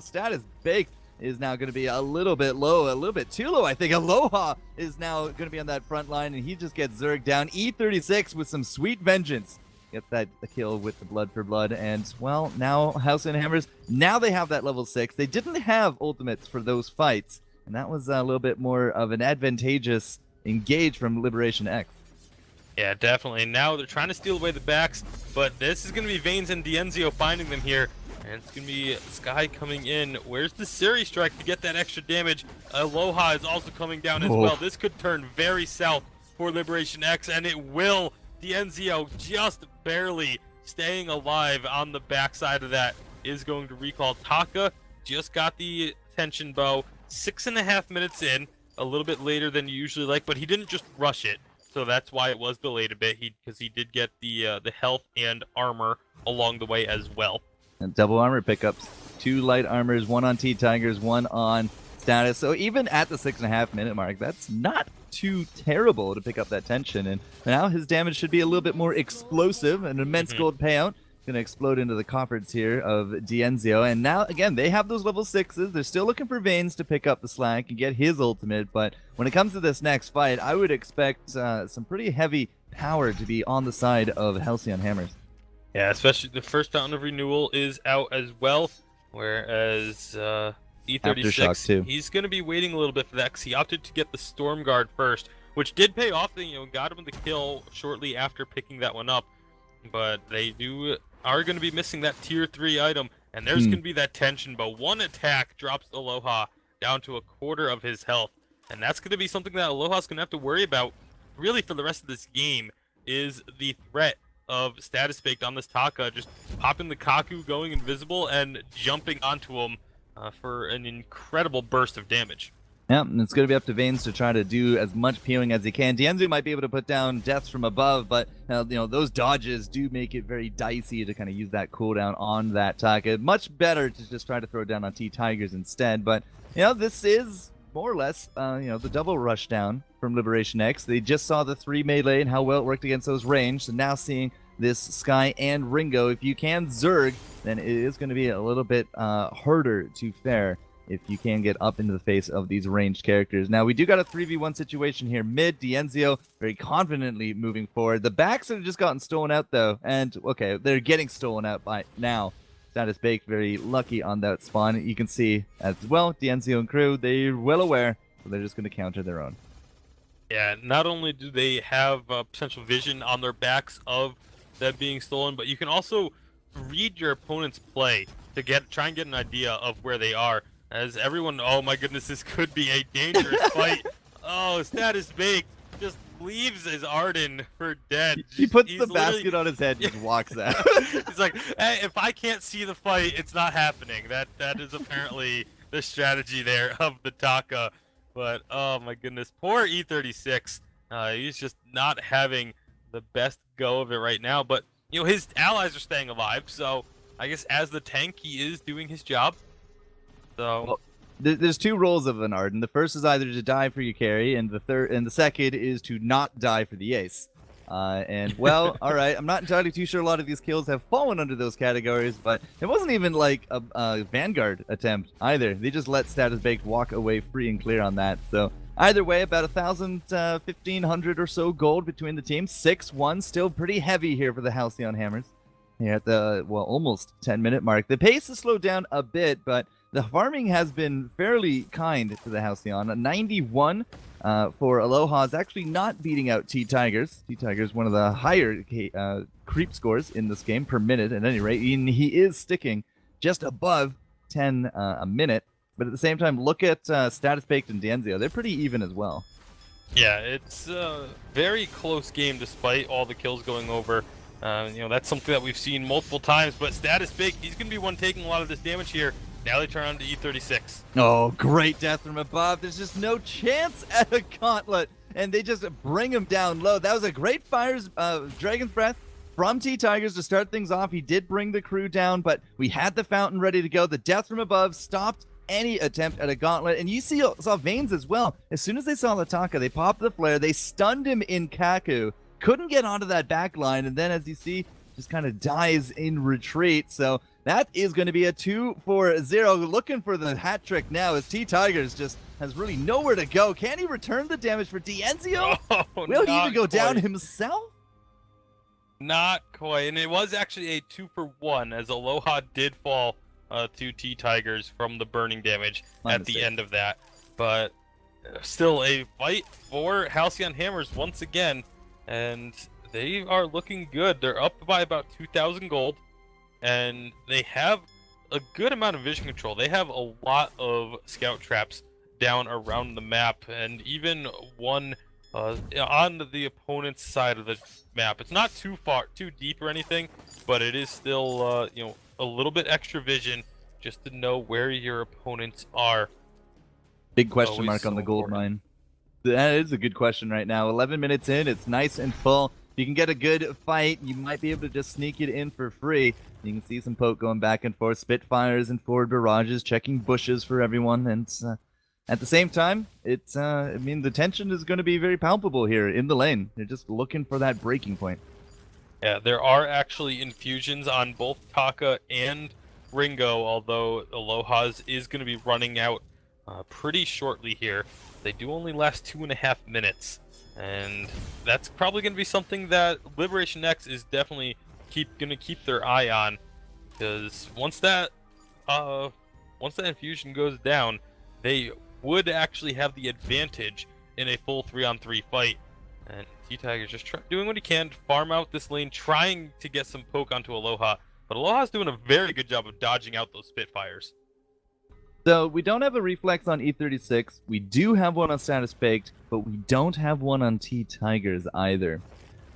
Status Baked is now going to be a little bit low, a little bit too low. I think Aloha is now going to be on that front line, and he just gets Zerg down. E36 with some sweet vengeance. Gets that kill with the Blood for Blood, and, well, now House and Hammers, now they have that level 6. They didn't have ultimates for those fights, and that was a little bit more of an advantageous engage from Liberation X. Yeah, definitely. Now they're trying to steal away the backs, but this is going to be Vaynes and Dienzio finding them here. And it's going to be Sky coming in. Where's the Series Strike to get that extra damage? Aloha is also coming down as well. This could turn very south for Liberation X, and it will. Dienzio just barely staying alive on the backside of that is going to recall. Taka just got the tension bow 6.5 minutes in, a little bit later than you usually like, but he didn't just rush it. So that's why it was delayed a bit, because he did get the health and armor along the way as well. And double armor pickups. 2 light armors, 1 on T-Tigers, 1 on Status. So even at the 6.5 minute mark, that's not too terrible to pick up that tension. And now his damage should be a little bit more explosive. An immense gold payout. Going to explode into the coffers here of Dienzio. And now, again, they have those level 6s. They're still looking for Vaynes to pick up the slack and get his ultimate. But when it comes to this next fight, I would expect some pretty heavy power to be on the side of Halcyon Hammers. Yeah, especially the first Fountain of Renewal is out as well, whereas E36, Aftershock too. He's going to be waiting a little bit for that because he opted to get the Storm Guard first, which did pay off. Got him the kill shortly after picking that one up, but they are going to be missing that tier 3 item, and there's going to be that tension, but one attack drops Aloha down to 1/4 of his health, and that's going to be something that Aloha's going to have to worry about really for the rest of this game, is the threat of Status Baked on this Taka, just popping the Kaku, going invisible, and jumping onto him for an incredible burst of damage. Yeah, and it's going to be up to Vaynes to try to do as much POing as he can. Dienzio might be able to put down deaths from above, but those dodges do make it very dicey to kind of use that cooldown on that Taka. Much better to just try to throw it down on T-Tigers instead, but this is more or less, the double rush down from Liberation X. They just saw the 3 melee and how well it worked against those range. So now seeing this Sky and Ringo, if you can Zerg, then it is going to be a little bit harder to fare if you can get up into the face of these ranged characters. Now, we do got a 3v1 situation here. Mid, Dienzio very confidently moving forward. The backs have just gotten stolen out, though. And, okay, they're getting stolen out by now. Status Baked very lucky on that spawn. You can see as well, Dienzio and crew, they're well aware, so they're just going to counter their own. Yeah, not only do they have potential vision on their backs of them being stolen, but you can also read your opponent's play to try and get an idea of where they are. As everyone, oh my goodness, this could be a dangerous fight. Oh, Status Baked just leaves his Arden for dead. He puts the basket on his head and just walks out. He's like, hey, if I can't see the fight, it's not happening. That is apparently the strategy there of the Taka. But, oh my goodness, poor E36. He's just not having the best go of it right now. But, his allies are staying alive, so I guess as the tank, he is doing his job. So... Well, there's 2 roles of an Arden. The first is either to die for your carry, and the second is to not die for the ace. And well, all right, I'm not entirely too sure a lot of these kills have fallen under those categories, but it wasn't even like a Vanguard attempt either. They just let Status Baked walk away free and clear on that. So either way, about 1,000, 1,500 or so gold between the teams. 6-1, still pretty heavy here for the Halcyon Hammers. Here at the, well, almost 10-minute mark. The pace has slowed down a bit, but the farming has been fairly kind to the Halcyon. A 91 for Aloha is actually not beating out T-Tigers. T-Tigers, one of the higher creep scores in this game per minute at any rate. And he is sticking just above 10 a minute. But at the same time, look at Status Baked and Danzio. They're pretty even as well. Yeah, it's a very close game despite all the kills going over. That's something that we've seen multiple times, but Status Baked, he's going to be one taking a lot of this damage here. Now they turn on to E36. Oh, great death from above. There's just no chance at a gauntlet, and they just bring him down low. That was a great fires, Dragon's Breath from T-Tigers to start things off. He did bring the crew down, but we had the fountain ready to go. The death from above stopped any attempt at a gauntlet, and you saw Veins as well. As soon as they saw Lataka, they popped the flare. They stunned him in Kaku. Couldn't get onto that back line, and then as you see, just kind of dies in retreat. So that is going to be a 2-for-0. Looking for the hat trick now as T-Tigers just has really nowhere to go. Can he return the damage for D'Enzio? Will he even go down himself? Not quite, and it was actually a 2-for-1 as Aloha did fall to T-Tigers from the burning damage at the end of that. But still a fight for Halcyon Hammers once again. And they are looking good. They're up by about 2,000 gold, and they have a good amount of vision control. They have a lot of scout traps down around the map, and even one on the opponent's side of the map. It's not too deep or anything, but it is still a little bit extra vision just to know where your opponents are. Big question mark on the gold mine. That is a good question right now. 11 minutes in, it's nice and full. If you can get a good fight, you might be able to just sneak it in for free. You can see some poke going back and forth, Spitfires and forward barrages, checking bushes for everyone. And at the same time, the tension is going to be very palpable here in the lane. They're just looking for that breaking point. Yeah, there are actually infusions on both Taka and Ringo, although Aloha's is going to be running out pretty shortly here. They do only last 2.5 minutes, and that's probably going to be something that LiberationX is definitely going to keep their eye on, because once that infusion goes down, they would actually have the advantage in a full 3-on-3 fight. And T-Tiger's just doing what he can to farm out this lane, trying to get some poke onto Aloha, but Aloha's doing a very good job of dodging out those Spitfires. So we don't have a reflex on E36. We do have one on Status Baked, but we don't have one on T-Tigers either.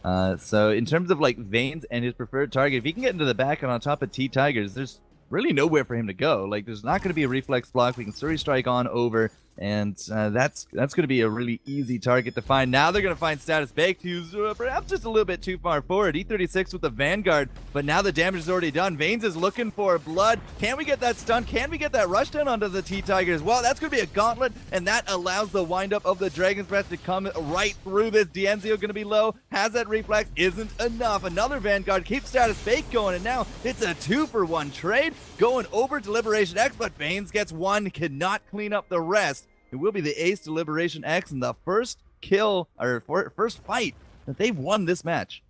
So in terms of like Veins and his preferred target, if he can get into the back and on top of T-Tigers, there's really nowhere for him to go. Like, there's not going to be a reflex block. We can Surrey Strike on over, and that's going to be a really easy target to find. Now they're going to find Status Baked, who's perhaps just a little bit too far forward. E36 with the Vanguard, but now the damage is already done. Veins is looking for blood. Can we get that stun? Can we get that rush down onto the T-Tigers? Well, that's going to be a gauntlet, and that allows the windup of the Dragon's Breath to come right through this. D'Enzio going to be low. Has that reflex. Isn't enough. Another Vanguard keeps Status Baked going, and now it's a 2-for-1 trade going over to LiberationX, but Veins gets one, cannot clean up the rest. It will be the ace to LiberationX and the first kill, or first fight that they've won this match.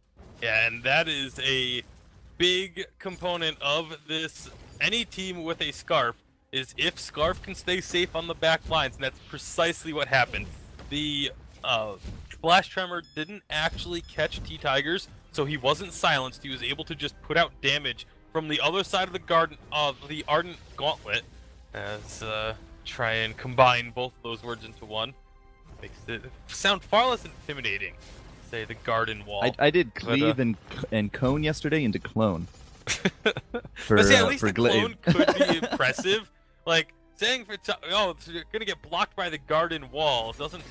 Yeah, and that is a big component of this. Any team with a Scarf is if Scarf can stay safe on the back lines, and that's precisely what happened. The Flash Tremor didn't actually catch T-Tigers, so he wasn't silenced. He was able to just put out damage from the other side of the garden of the Ardent Gauntlet. As try and combine both of those words into one, makes it sound far less intimidating. Say the garden wall. I did cleave and cone yesterday into clone. But see, at least the clone could be impressive. Like saying you're gonna get blocked by the garden wall doesn't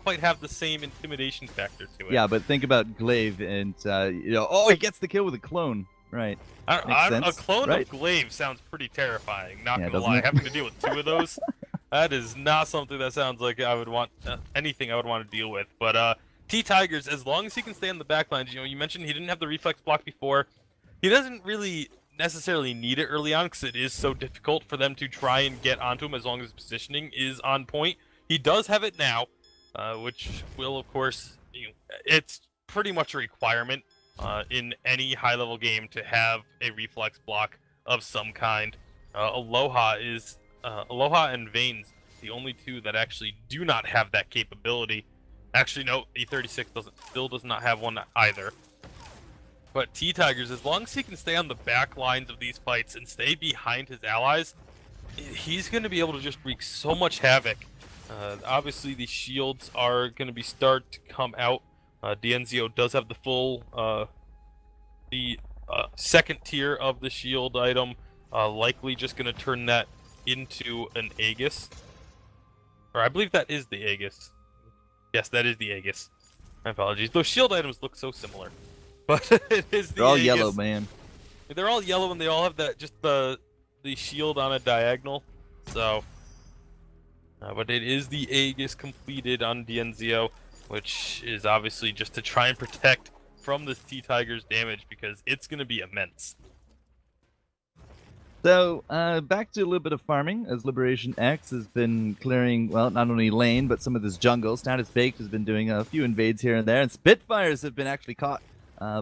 quite have the same intimidation factor to it. Yeah, but think about Glaive and he gets the kill with a clone. Right. A clone of Glaive sounds pretty terrifying, not gonna lie. Having to deal with two of those, that is not something that sounds like I would want anything I would want to deal with. But T-Tigers, as long as he can stay on the back lines, you know, you mentioned he didn't have the reflex block before. He doesn't really necessarily need it early on because it is so difficult for them to try and get onto him as long as his positioning is on point. He does have it now, which will, of course, you know, it's pretty much a requirement in any high-level game to have a reflex block of some kind. Aloha and Veins, the only two that actually do not have that capability. Actually, no, E36 still does not have one either. But T-Tigers, as long as he can stay on the back lines of these fights and stay behind his allies, he's going to be able to just wreak so much havoc. Obviously, the shields are going to be start to come out. Dienzio does have the full, second tier of the shield item. Likely just going to turn that into an Aegis. Or I believe that is the Aegis. Yes, that is the Aegis. My apologies. Those shield items look so similar. But it is the They're all Aegis. yellow, man. They're all yellow and they all have that, just the shield on a diagonal. So, but it is the Aegis completed on Dienzio, which is obviously just to try and protect from this T-Tiger's damage because it's going to be immense. So, back to a little bit of farming, as LiberationX has been clearing, well, not only lane, but some of this jungle. Status Baked has been doing a few invades here and there, and Spitfires have been actually caught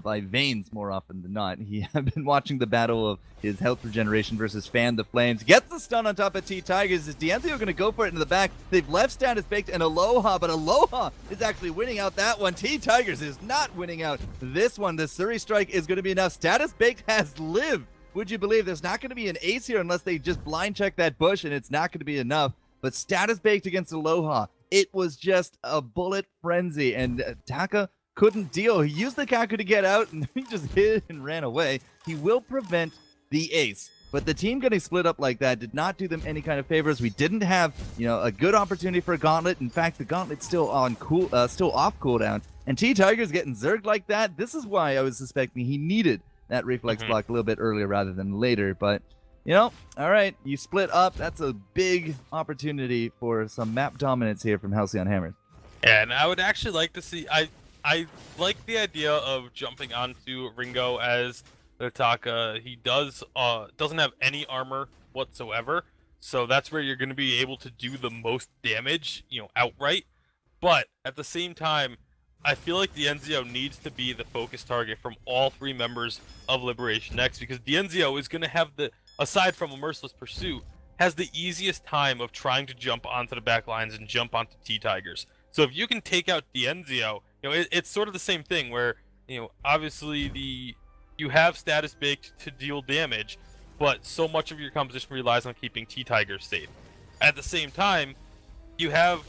by Veins more often than not. He had been watching the battle of his health regeneration versus Fan the Flames. Gets the stun on top of T-Tigers. Is Dienzio going to go for it into the back? They've left Status Baked and Aloha, but Aloha is actually winning out that one. T-Tigers is not winning out this one. The Surrey Strike is going to be enough. Status Baked has lived. Would you believe there's not going to be an ace here unless they just blind check that bush, and it's not going to be enough. But Status Baked against Aloha, it was just a bullet frenzy, and Taka couldn't deal. He used the Kaku to get out, and he just hid and ran away. He will prevent the ace. But the team getting split up like that did not do them any kind of favors. We didn't have, a good opportunity for a gauntlet. In fact, the gauntlet's still off cooldown. And T-Tiger's getting zerged like that. This is why I was suspecting he needed that reflex block a little bit earlier rather than later. But, all right, you split up. That's a big opportunity for some map dominance here from Halcyon Hammers. Yeah, and I would actually like to see... I like the idea of jumping onto Ringo as the Taka. He doesn't have any armor whatsoever, so that's where you're going to be able to do the most damage, outright. But at the same time, I feel like Dienzio needs to be the focus target from all three members of LiberationX, because Dienzio is going to have aside from a Merciless Pursuit, has the easiest time of trying to jump onto the back lines and jump onto T-Tigers. So if you can take out Dienzio, it's sort of the same thing where, obviously you have Status Baked to deal damage, but so much of your composition relies on keeping T-Tigers safe. At the same time, you have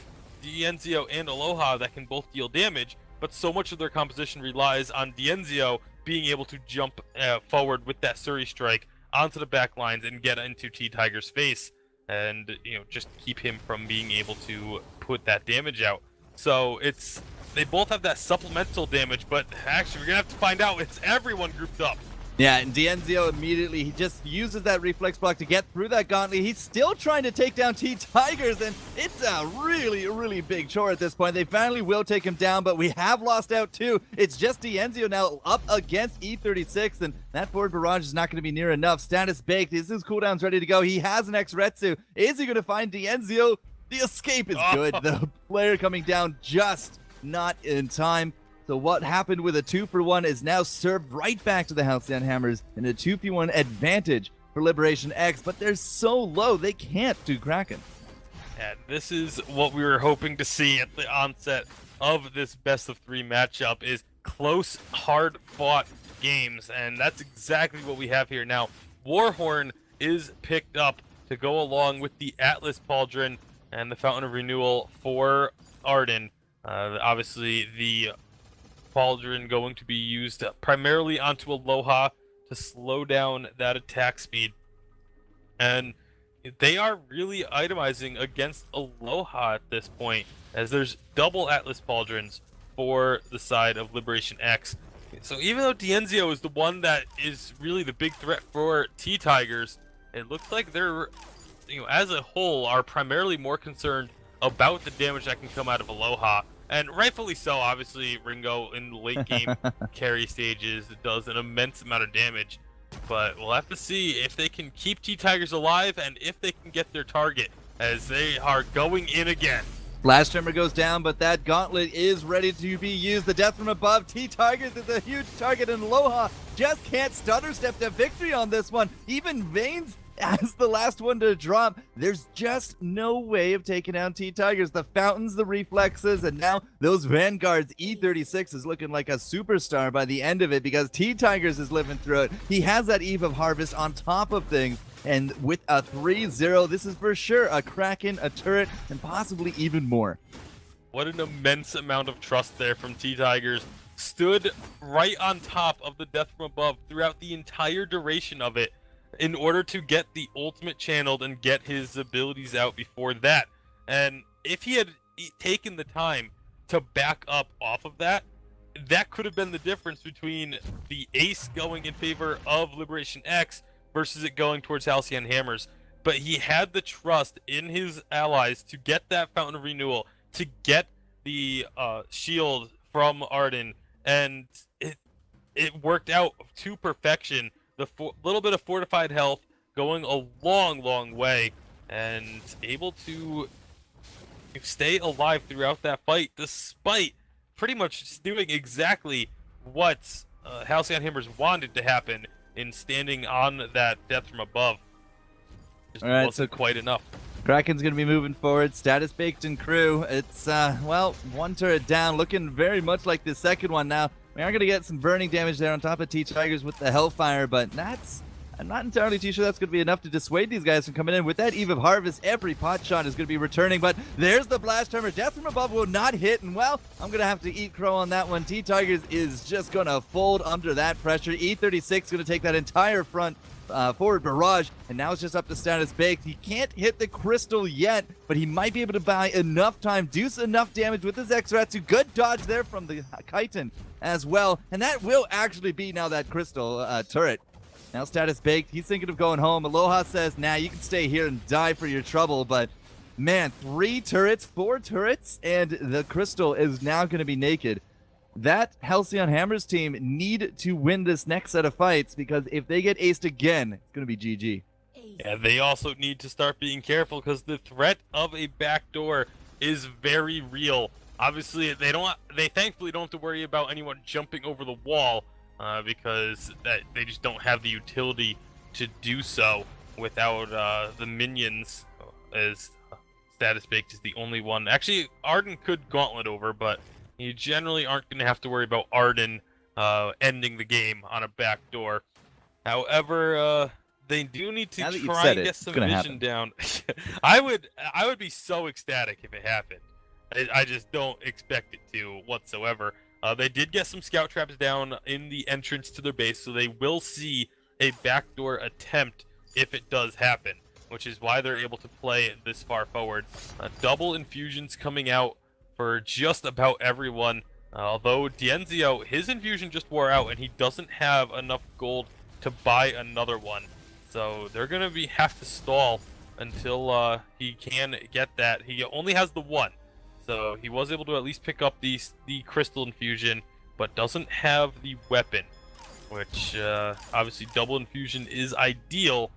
Dienzio and Aloha that can both deal damage, but so much of their composition relies on Dienzio being able to jump forward with that Surrey Strike onto the back lines and get into T-Tiger's face and, just keep him from being able to put that damage out. So they both have that supplemental damage, but actually we're going to have to find out. It's everyone grouped up. Yeah, and Dienzio immediately, he just uses that reflex block to get through that gauntlet. He's still trying to take down T-Tigers, and it's a really, really big chore at this point. They finally will take him down, but we have lost out too. It's just Dienzio now up against E36, and that forward barrage is not going to be near enough. Status Baked, is his cooldown's ready to go. He has an X-Retsu. Is he going to find Dienzio? The escape is good. The player coming down just not in time. So what happened with a 2-for-1 is now served right back to the Halcyon Hammers in a 2v1 advantage for LiberationX, but they're so low they can't do Kraken. And this is what we were hoping to see at the onset of this best-of-3 matchup, is close, hard-fought games, and that's exactly what we have here now. Warhorn is picked up to go along with the Atlas Pauldron and the Fountain of Renewal for Arden. Obviously, the Pauldron going to be used primarily onto Aloha to slow down that attack speed. And they are really itemizing against Aloha at this point, as there's double Atlas Pauldrons for the side of LiberationX. So even though Dienzio is the one that is really the big threat for T-Tigers, it looks like they're, as a whole, are primarily more concerned about the damage that can come out of Aloha. And rightfully so. Obviously, Ringo in the late game carry stages does an immense amount of damage. But we'll have to see if they can keep T-Tigers alive and if they can get their target, as they are going in again. Flash Tremor goes down, but that gauntlet is ready to be used. The death from above. T-Tigers is a huge target, and Aloha just can't stutter step to victory on this one. Even Veins as the last one to drop. There's just no way of taking down T-Tigers. The fountains, the reflexes, and now those Vanguards. E36 is looking like a superstar by the end of it because T-Tigers is living through it. He has that Eve of Harvest on top of things. And with a 3-0, this is for sure a Kraken, a turret, and possibly even more. What an immense amount of trust there from T-Tigers. Stood right on top of the death from above throughout the entire duration of it in order to get the ultimate channeled and get his abilities out before that. And if he had taken the time to back up off of that, that could have been the difference between the ace going in favor of LiberationX versus it going towards Halcyon Hammers. But he had the trust in his allies to get that Fountain of Renewal, to get the shield from Arden, and it worked out to perfection. The little bit of fortified health going a long way, and able to stay alive throughout that fight, despite pretty much doing exactly what Halcyon Hammers wanted to happen in standing on that death from above. Just wasn't quite enough. Kraken's going to be moving forward. Status baked in crew. It's, well, one turret down, looking very much like the second one now. We are going to get some burning damage there on top of T-Tigers with the Hellfire, but I'm not entirely too sure that's going to be enough to dissuade these guys from coming in. With that Eve of Harvest, every pot shot is going to be returning, but there's the Blast Tremor. Death from above will not hit, and well, I'm going to have to eat crow on that one. T-Tigers is just going to fold under that pressure. E36 going to take that entire front forward barrage, and now it's just up to Status Baked. He can't hit the crystal yet, but he might be able to buy enough time, do enough damage with his X-Ratsu. Good dodge there from the Chitin as well, and that will actually be now that crystal turret. Now Status Baked, he's thinking of going home. Aloha says, nah, you can stay here and die for your trouble, but man, 4 turrets, and the crystal is now going to be naked. That Halcyon Hammers team need to win this next set of fights, because if they get aced again, it's going to be GG. Yeah, they also need to start being careful because the threat of a backdoor is very real. Obviously, they thankfully don't have to worry about anyone jumping over the wall because they just don't have the utility to do so without the minions, as Status Baked is the only one. Actually, Arden could gauntlet over, but you generally aren't going to have to worry about Arden ending the game on a backdoor. However, they do need to try and get some vision down. I would be so ecstatic if it happened. I just don't expect it to whatsoever. They did get some scout traps down in the entrance to their base, so they will see a backdoor attempt if it does happen, which is why they're able to play this far forward. Double infusions coming out for just about everyone. Although Dienzio, his infusion just wore out, and he doesn't have enough gold to buy another one. So they're gonna have to stall until he can get that. He only has the one, so he was able to at least pick up the crystal infusion, but doesn't have the weapon, which obviously double infusion is ideal.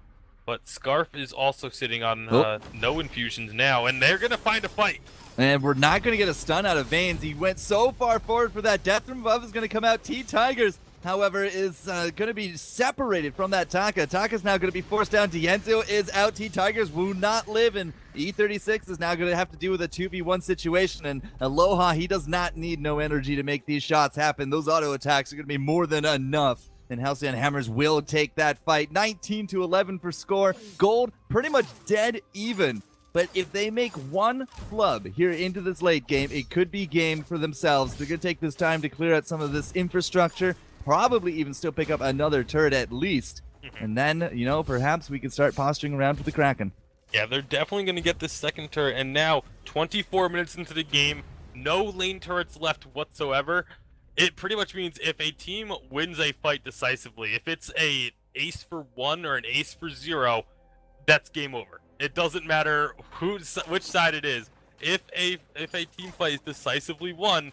But Scarf is also sitting on no infusions now, and they're gonna find a fight. And we're not going to get a stun out of Veins. He went so far forward for that. Death from above is going to come out. T-Tigers, however, is going to be separated from that Taka. Taka's now going to be forced down. Dienzio is out. T-Tigers will not live, and E36 is now going to have to deal with a 2v1 situation. And Aloha, he does not need no energy to make these shots happen. Those auto attacks are going to be more than enough. And Halcyon Hammers will take that fight. 19-11 for score. Gold pretty much dead even. But if they make one flub here into this late game, it could be game for themselves. They're going to take this time to clear out some of this infrastructure, probably even still pick up another turret at least. And then, you know, perhaps we can start posturing around for the Kraken. Yeah, they're definitely going to get this second turret. And now, 24 minutes into the game, no lane turrets left whatsoever. It pretty much means if a team wins a fight decisively, if it's a ace for 1 or an ace for 0, that's game over. It doesn't matter which side it is. if a team fight is decisively won,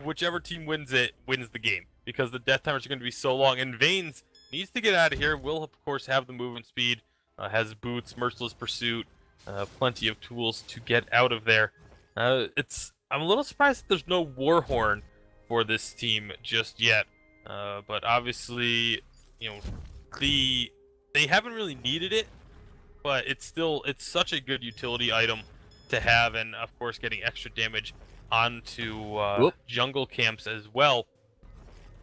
whichever team wins it wins the game because the death timers are going to be so long. And Vaynes needs to get out of here. Will of course have the movement speed, has boots, merciless pursuit, plenty of tools to get out of there. I'm a little surprised that there's no Warhorn for this team just yet. But obviously, you know, they haven't really needed it, but it's such a good utility item to have, and of course getting extra damage onto jungle camps as well.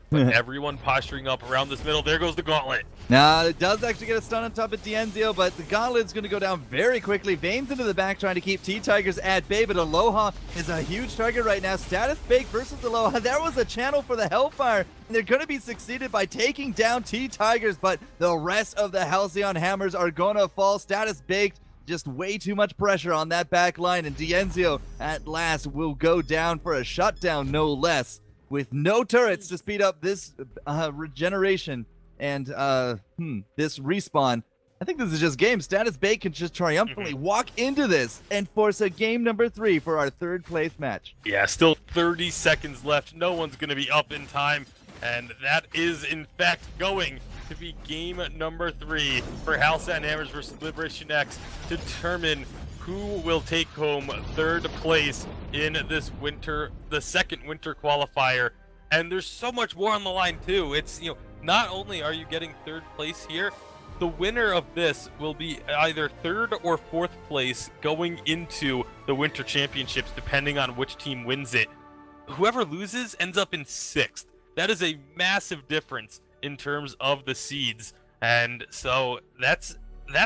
But everyone posturing up around this middle. There goes the gauntlet. Now, it does actually get a stun on top of Dienzio, but the Gauntlet's going to go down very quickly. Vaynes into the back trying to keep T-Tigers at bay, but Aloha is a huge target right now. Status Bake versus Aloha. There was a channel for the Hellfire, and they're going to be succeeded by taking down T-Tigers, but the rest of the Halcyon Hammers are going to fall. Status Baked, just way too much pressure on that back line, and Dienzio at last will go down for a shutdown, no less, with no turrets to speed up this regeneration and this respawn. I think this is just game. Status Bake can just triumphantly walk into this and force a game number 3 for our 3rd place match. Yeah, still 30 seconds left. No one's going to be up in time. And that is, in fact, going to be game number 3 for Halcyon Hammers versus LiberationX to determine who will take home 3rd place in this winter, the 2nd winter qualifier. And there's so much more on the line too. It's, not only are you getting 3rd place here, the winner of this will be either 3rd or 4th place going into the winter championships, depending on which team wins it. Whoever loses ends up in 6th. That is a massive difference in terms of the seeds. And so that's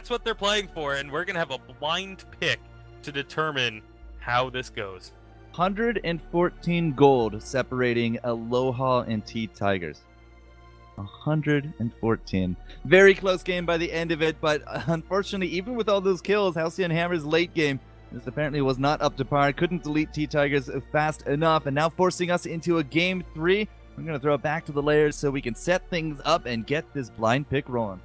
what they're playing for, and we're going to have a blind pick to determine how this goes. 114 gold separating Aloha and T-Tigers. 114. Very close game by the end of it, but unfortunately, even with all those kills, Halcyon Hammers late game, this apparently was not up to par. Couldn't delete T-Tigers fast enough, and now forcing us into a game 3. I'm going to throw it back to the layers so we can set things up and get this blind pick rolling.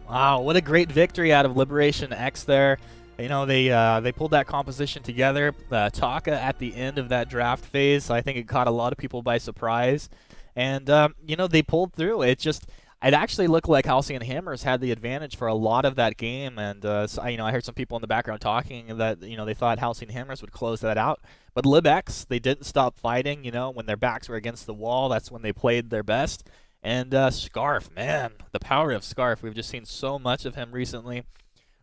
Wow, what a great victory out of LiberationX there. They pulled that composition together. Taka at the end of that draft phase, I think it caught a lot of people by surprise. And, they pulled through. It actually looked like Halcyon Hammers had the advantage for a lot of that game. And, I heard some people in the background talking that, they thought Halcyon Hammers would close that out. But LibX, they didn't stop fighting. When their backs were against the wall, that's when they played their best. And Scarf, man, the power of Scarf. We've just seen so much of him recently.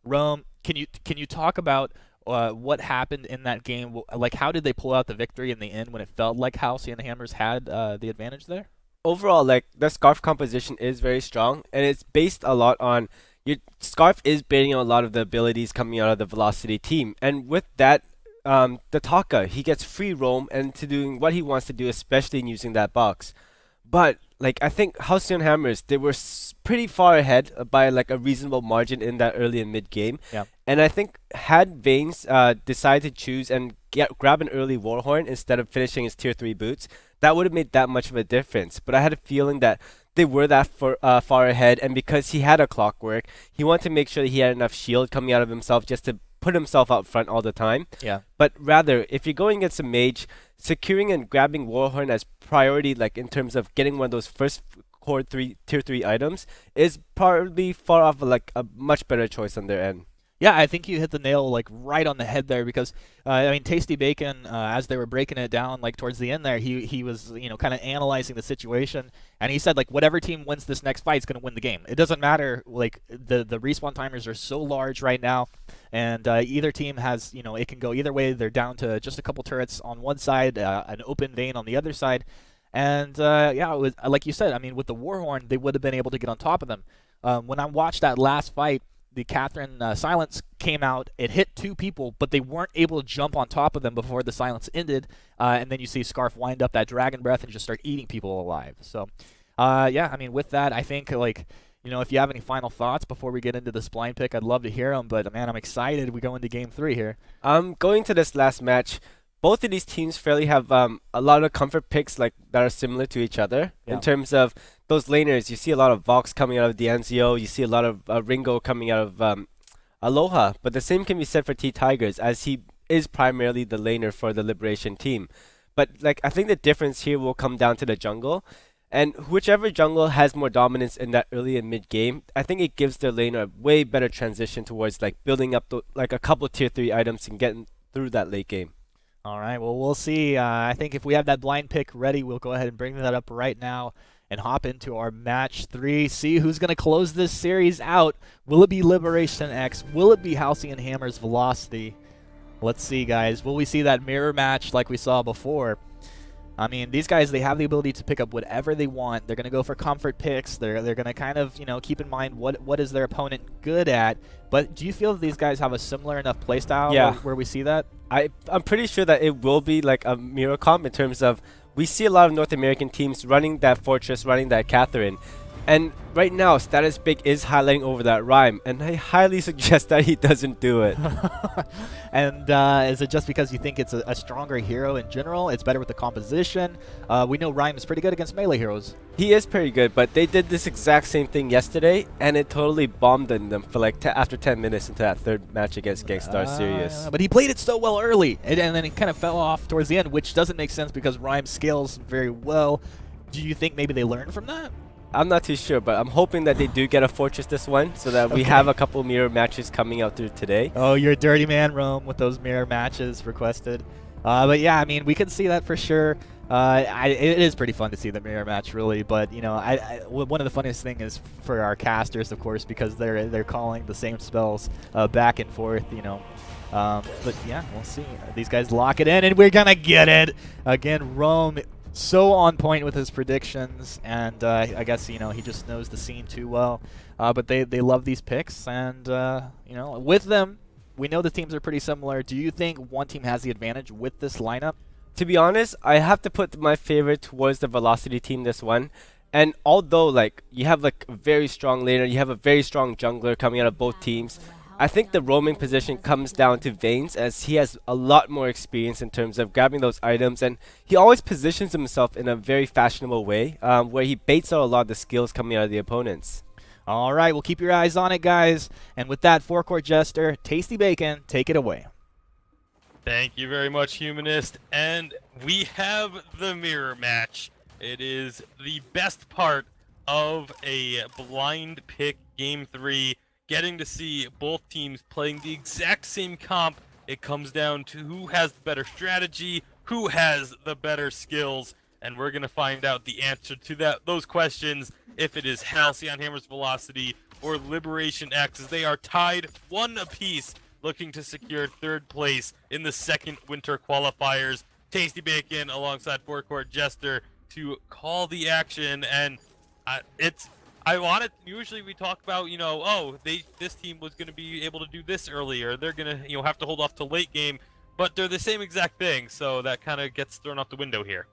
Rome, can you talk about what happened in that game? Like, how did they pull out the victory in the end when it felt like Halcyon Hammers had the advantage there? Overall, the Scarf composition is very strong, and it's based a lot on your Scarf is baiting a lot of the abilities coming out of the Velocity team, and with that, the Taka, he gets free roam and to doing what he wants to do, especially in using that box. But I think Halcyon Hammers, they were pretty far ahead by a reasonable margin in that early and mid game. Yeah. And I think had Vaynes decided to choose and grab an early Warhorn instead of finishing his tier 3 boots, that would have made that much of a difference. But I had a feeling that they were that far ahead, and because he had a clockwork, he wanted to make sure that he had enough shield coming out of himself just to put himself out front all the time. Yeah. But rather, if you're going against a mage, securing and grabbing Warhorn as priority, in terms of getting one of those first tier 3 items, is probably far off a much better choice on their end. Yeah, I think you hit the nail right on the head there because Tasty Bacon, as they were breaking it down towards the end there, he was kind of analyzing the situation, and he said whatever team wins this next fight is going to win the game. It doesn't matter the respawn timers are so large right now, and either team has it can go either way. They're down to just a couple turrets on one side, an open vein on the other side, and it was like you said. I mean, with the Warhorn, they would have been able to get on top of them. When I watched that last fight, the Catherine silence came out. It hit 2 people, but they weren't able to jump on top of them before the silence ended. And then you see Scarf wind up that dragon breath and just start eating people alive. So, with that, I think if you have any final thoughts before we get into this blind pick, I'd love to hear them. But man, I'm excited. We go into game 3 here. Going to this last match, both of these teams fairly have a lot of comfort picks that are similar to each other. Yeah. In terms of those laners. You see a lot of Vox coming out of Dienzio. You see a lot of Ringo coming out of Aloha, but the same can be said for T Tigers, as he is primarily the laner for the Liberation team. But like I think the difference here will come down to the jungle, and whichever jungle has more dominance in that early and mid game, I think it gives their laner a way better transition towards like building up like a couple tier 3 items and getting through that late game. All right, well, we'll see. I think if we have that blind pick ready, we'll go ahead and bring that up right now and hop into our match 3. See who's going to close this series out. Will it be LiberationX? Will it be Halcyon Hammer's Velocity? Let's see, guys. Will we see that mirror match like we saw before? I mean, these guys, they have the ability to pick up whatever they want. They're going to go for comfort picks. They're going to kind of, keep in mind what is their opponent good at. But do you feel that these guys have a similar enough playstyle where we see that? I'm pretty sure that it will be like a mirror comp in terms of we see a lot of North American teams running that Fortress, running that Catherine. And right now, Status Big is highlighting over that rhyme, and I highly suggest that he doesn't do it. And is it just because you think it's a stronger hero in general? It's better with the composition? We know Rhyme is pretty good against melee heroes. He is pretty good, but they did this exact same thing yesterday, and it totally bombed on them for like after 10 minutes into that third match against Gangstar Sirius. But he played it so well early, and then he kind of fell off towards the end, which doesn't make sense because Rhyme scales very well. Do you think maybe they learned from that? I'm not too sure, but I'm hoping that they do get a Fortress this one so that we have a couple mirror matches coming out through today. Oh, you're a dirty man, Rome, with those mirror matches requested. But yeah, I mean, we can see that for sure. It is pretty fun to see the mirror match, really. But one of the funniest things is for our casters, of course, because they're calling the same spells back and forth. But yeah, we'll see. These guys lock it in, and we're gonna get it again. Rome, so on point with his predictions, and I guess he just knows the scene too well. But they love these picks, and with them, we know the teams are pretty similar. Do you think one team has the advantage with this lineup? To be honest, I have to put my favorite towards the Velocity team this one. And although like you have like a very strong laner, you have a very strong jungler coming out of both teams, I think the roaming position comes down to Vaynes, as he has a lot more experience in terms of grabbing those items, and he always positions himself in a very fashionable way where he baits out a lot of the skills coming out of the opponents. All right, well, keep your eyes on it, guys. And with that, Forecourt Jester, Tasty Bacon, take it away. Thank you very much, Humanist. And we have the mirror match. It is the best part of a blind pick game 3. Getting to see both teams playing the exact same comp. It comes down to who has the better strategy, who has the better skills, and we're going to find out the answer to those questions if it is Halcyon Hammer's Velocity or LiberationX, as they are tied 1 apiece, looking to secure 3rd place in the second winter qualifiers. Tasty Bacon alongside Forecourt Jester to call the action, and usually we talk about, this team was going to be able to do this earlier. They're going to, have to hold off to late game, but they're the same exact thing, so that kind of gets thrown out the window here.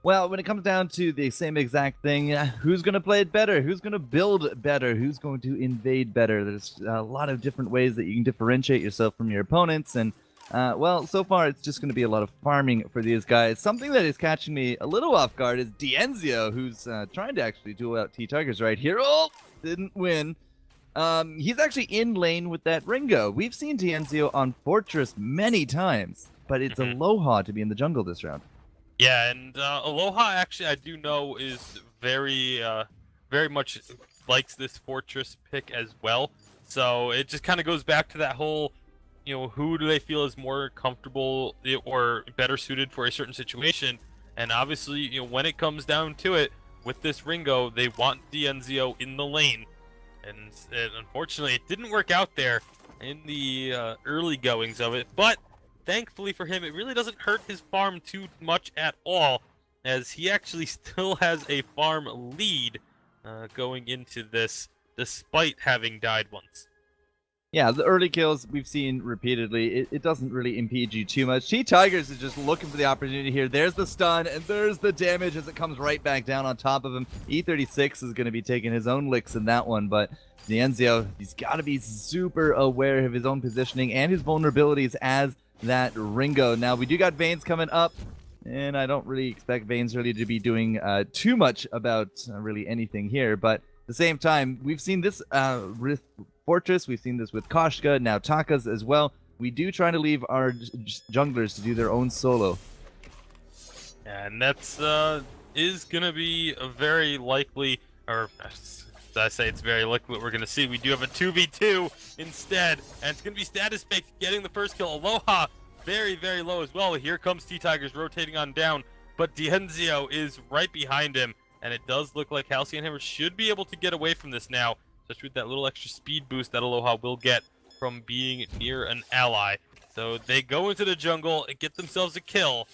Well, when it comes down to the same exact thing, who's going to play it better? Who's going to build better? Who's going to invade better? There's a lot of different ways that you can differentiate yourself from your opponents, and well, so far it's just going to be a lot of farming for these guys. Something that is catching me a little off guard is Dienzio, who's trying to actually duel out T-Tigers right here. Oh, didn't win. He's actually in lane with that Ringo. We've seen Dienzio on Fortress many times, but it's Aloha to be in the jungle this round. Yeah, and Aloha actually I do know is very much likes this Fortress pick as well. So it just kind of goes back to that whole, who do they feel is more comfortable or better suited for a certain situation. And obviously, when it comes down to it, with this Ringo, they want Dienzio in the lane. And unfortunately, it didn't work out there in the early goings of it. But thankfully for him, it really doesn't hurt his farm too much at all, as he actually still has a farm lead going into this, despite having died once. Yeah, the early kills we've seen repeatedly, it doesn't really impede you too much. T-Tigers is just looking for the opportunity here. There's the stun, and there's the damage as it comes right back down on top of him. E36 is going to be taking his own licks in that one, but Dienzio, he's got to be super aware of his own positioning and his vulnerabilities as that Ringo. Now, we do got Vaynes coming up, and I don't really expect Vaynes really to be doing too much about really anything here, but at the same time, we've seen this Fortress. We've seen this with Koshka, now Takas as well. We do try to leave our junglers to do their own solo. And that's is gonna be a very likely, or as I say, it's very likely what we're gonna see. We do have a 2v2 instead, and it's gonna be Status Fake getting the first kill. Aloha very, very low as well. Here comes T-Tigers rotating on down, but Dienzio is right behind him, and it does look like Halcyon Hammer should be able to get away from this now, especially with that little extra speed boost that Aloha will get from being near an ally. So they go into the jungle and get themselves a kill.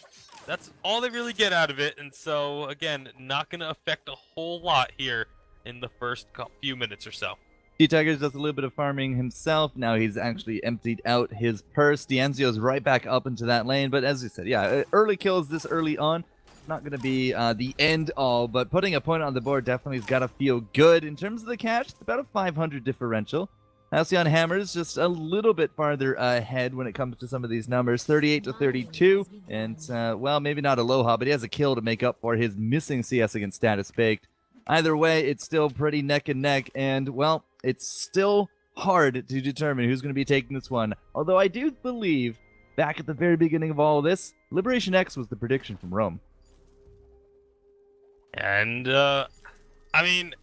That's all they really get out of it, and so, again, not going to affect a whole lot here in the first few minutes or so. T-Tigers does a little bit of farming himself. Now he's actually emptied out his purse. Dienzio's right back up into that lane, but as you said, yeah, early kills this early on, not going to be the end all, but putting a point on the board definitely has got to feel good. In terms of the cash, it's about a 500 differential. Halcyon Hammer's just a little bit farther ahead when it comes to some of these numbers, 38 to 32, and well, maybe not Aloha, but he has a kill to make up for his missing CS against Status Baked. Either way, it's still pretty neck and neck, and well, it's still hard to determine who's going to be taking this one. Although I do believe, back at the very beginning of all of this, LiberationX was the prediction from Rome. And, I mean,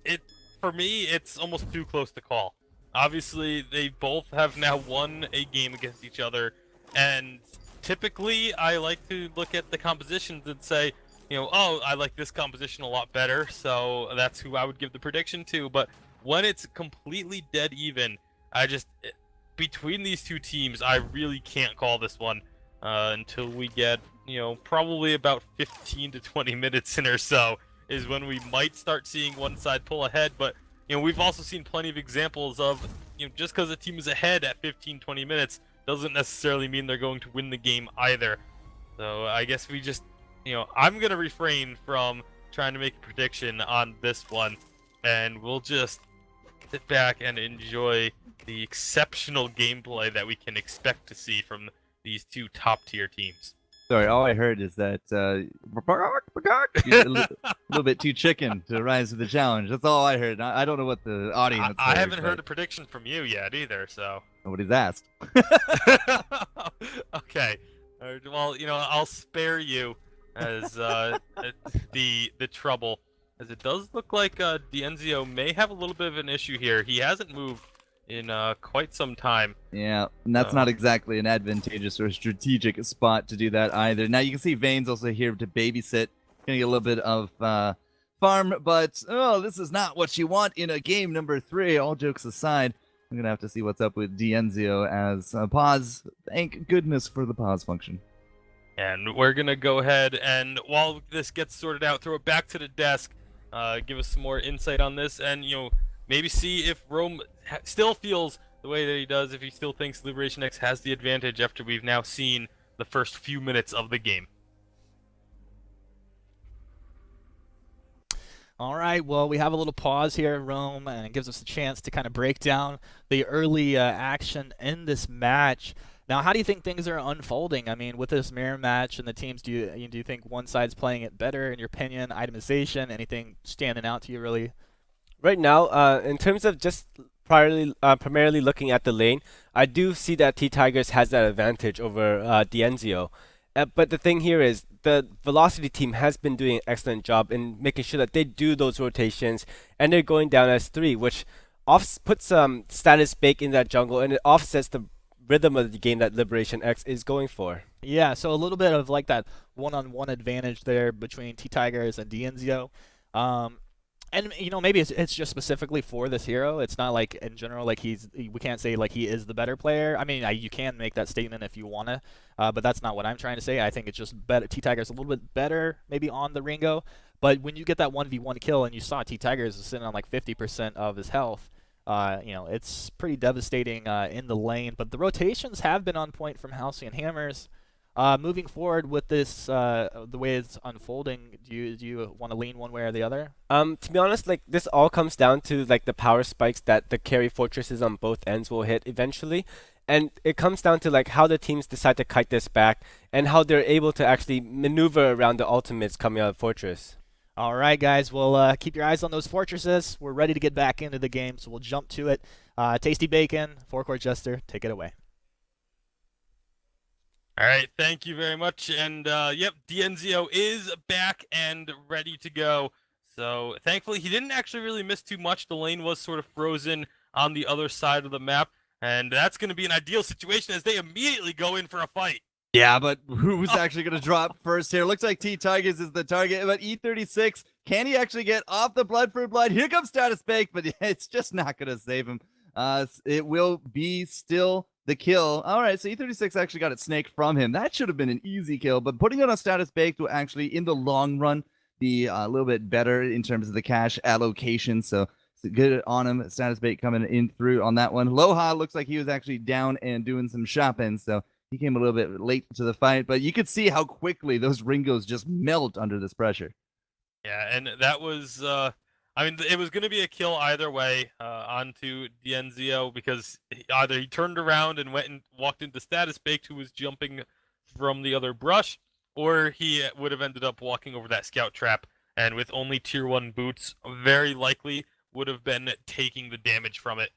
for me, it's almost too close to call. Obviously, they both have now won a game against each other, and typically, I like to look at the compositions and say, you know, oh, I like this composition a lot better, so that's who I would give the prediction to. But when it's completely dead even, between these two teams, I really can't call this one until we get, you know, probably about 15 to 20 minutes in or so is when we might start seeing one side pull ahead. But you know, we've also seen plenty of examples of, you know, just because a team is ahead at 15, 20 minutes doesn't necessarily mean they're going to win the game either. So I guess we just, you know, I'm going to refrain from trying to make a prediction on this one, and we'll just sit back and enjoy the exceptional gameplay that we can expect to see from these two top-tier teams. Sorry, all I heard is that you're a little bit too chicken to rise to the challenge. That's all I heard. I don't know what the audience I heard, haven't heard a prediction from you yet either, so. Nobody's asked. Okay. Well, you know, I'll spare you as the trouble, as it does look like Dienzio may have a little bit of an issue here. He hasn't moved in quite some time. Yeah, and that's not exactly an advantageous or strategic spot to do that either. Now you can see Vayne's also here to babysit, gonna get a little bit of farm, but oh, this is not what you want in a game number 3. All jokes aside, I'm gonna have to see what's up with Dienzio as pause. Thank goodness for the pause function. And we're gonna go ahead and while this gets sorted out, throw it back to the desk, give us some more insight on this, and you know, maybe see if Rome still feels the way that he does, if he still thinks LiberationX has the advantage after we've now seen the first few minutes of the game. All right, well, we have a little pause here in Rome, and it gives us a chance to kind of break down the early action in this match. Now, how do you think things are unfolding? I mean, with this mirror match and the teams, do you think one side's playing it better, in your opinion? Itemization, anything standing out to you, really? Right now, in terms of just primarily looking at the lane, I do see that T-Tigers has that advantage over Dienzio. But the thing here is the Velocity team has been doing an excellent job in making sure that they do those rotations, and they're going down as 3, which puts Status Bake in that jungle, and it offsets the rhythm of the game that LiberationX is going for. Yeah, so a little bit of like that one-on-one advantage there between T-Tigers and Dienzio. And you know, maybe it's just specifically for this hero. It's not like in general like we can't say like he is the better player. I mean, you can make that statement if you wanna, but that's not what I'm trying to say. I think it's just better. T-Tiger's a little bit better maybe on the Ringo, but when you get that 1v1 kill and you saw T-Tiger's sitting on like 50% of his health, you know, it's pretty devastating in the lane. But the rotations have been on point from Halcyon Hammers. Moving forward with this, the way it's unfolding, do you want to lean one way or the other? To be honest, like this all comes down to like the power spikes that the carry fortresses on both ends will hit eventually, and it comes down to like how the teams decide to kite this back and how they're able to actually maneuver around the ultimates coming out of fortress. All right, guys. Well, keep your eyes on those fortresses. We're ready to get back into the game, so we'll jump to it. Tasty Bacon, Forecourt Jester, take it away. All right, thank you very much. And yep, DNZO is back and ready to go. So thankfully, he didn't actually really miss too much. The lane was sort of frozen on the other side of the map, and that's going to be an ideal situation as they immediately go in for a fight. Yeah, but who's actually going to drop first here? Looks like T Tigers is the target, but E36, can he actually get off the blood for blood? Here comes Status Bake, but it's just not going to save him. It will be still the kill. All right, so E36 actually got it snaked from him. That should have been an easy kill, but putting it on Status Bake will actually, in the long run, be a little bit better in terms of the cash allocation. So good on him. Status Bake coming in through on that one. Loha looks like he was actually down and doing some shopping, so he came a little bit late to the fight, but you could see how quickly those Ringos just melt under this pressure. Yeah, and that was, I mean, it was going to be a kill either way onto DNZO because either he turned around and went and walked into Status Baked, who was jumping from the other brush, or he would have ended up walking over that scout trap, and with only tier 1 boots, very likely would have been taking the damage from it.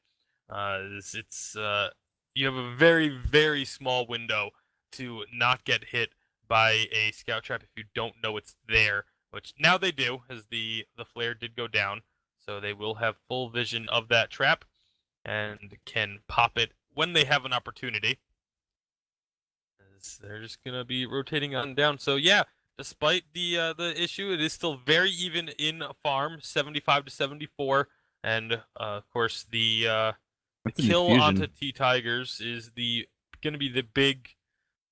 You have a very, very small window to not get hit by a scout trap if you don't know it's there, which now they do, as the flare did go down, so they will have full vision of that trap and can pop it when they have an opportunity. As they're just gonna be rotating on down. So yeah, despite the issue, it is still very even in farm, 75 to 74, and of course the kill onto T Tigers is going to be the big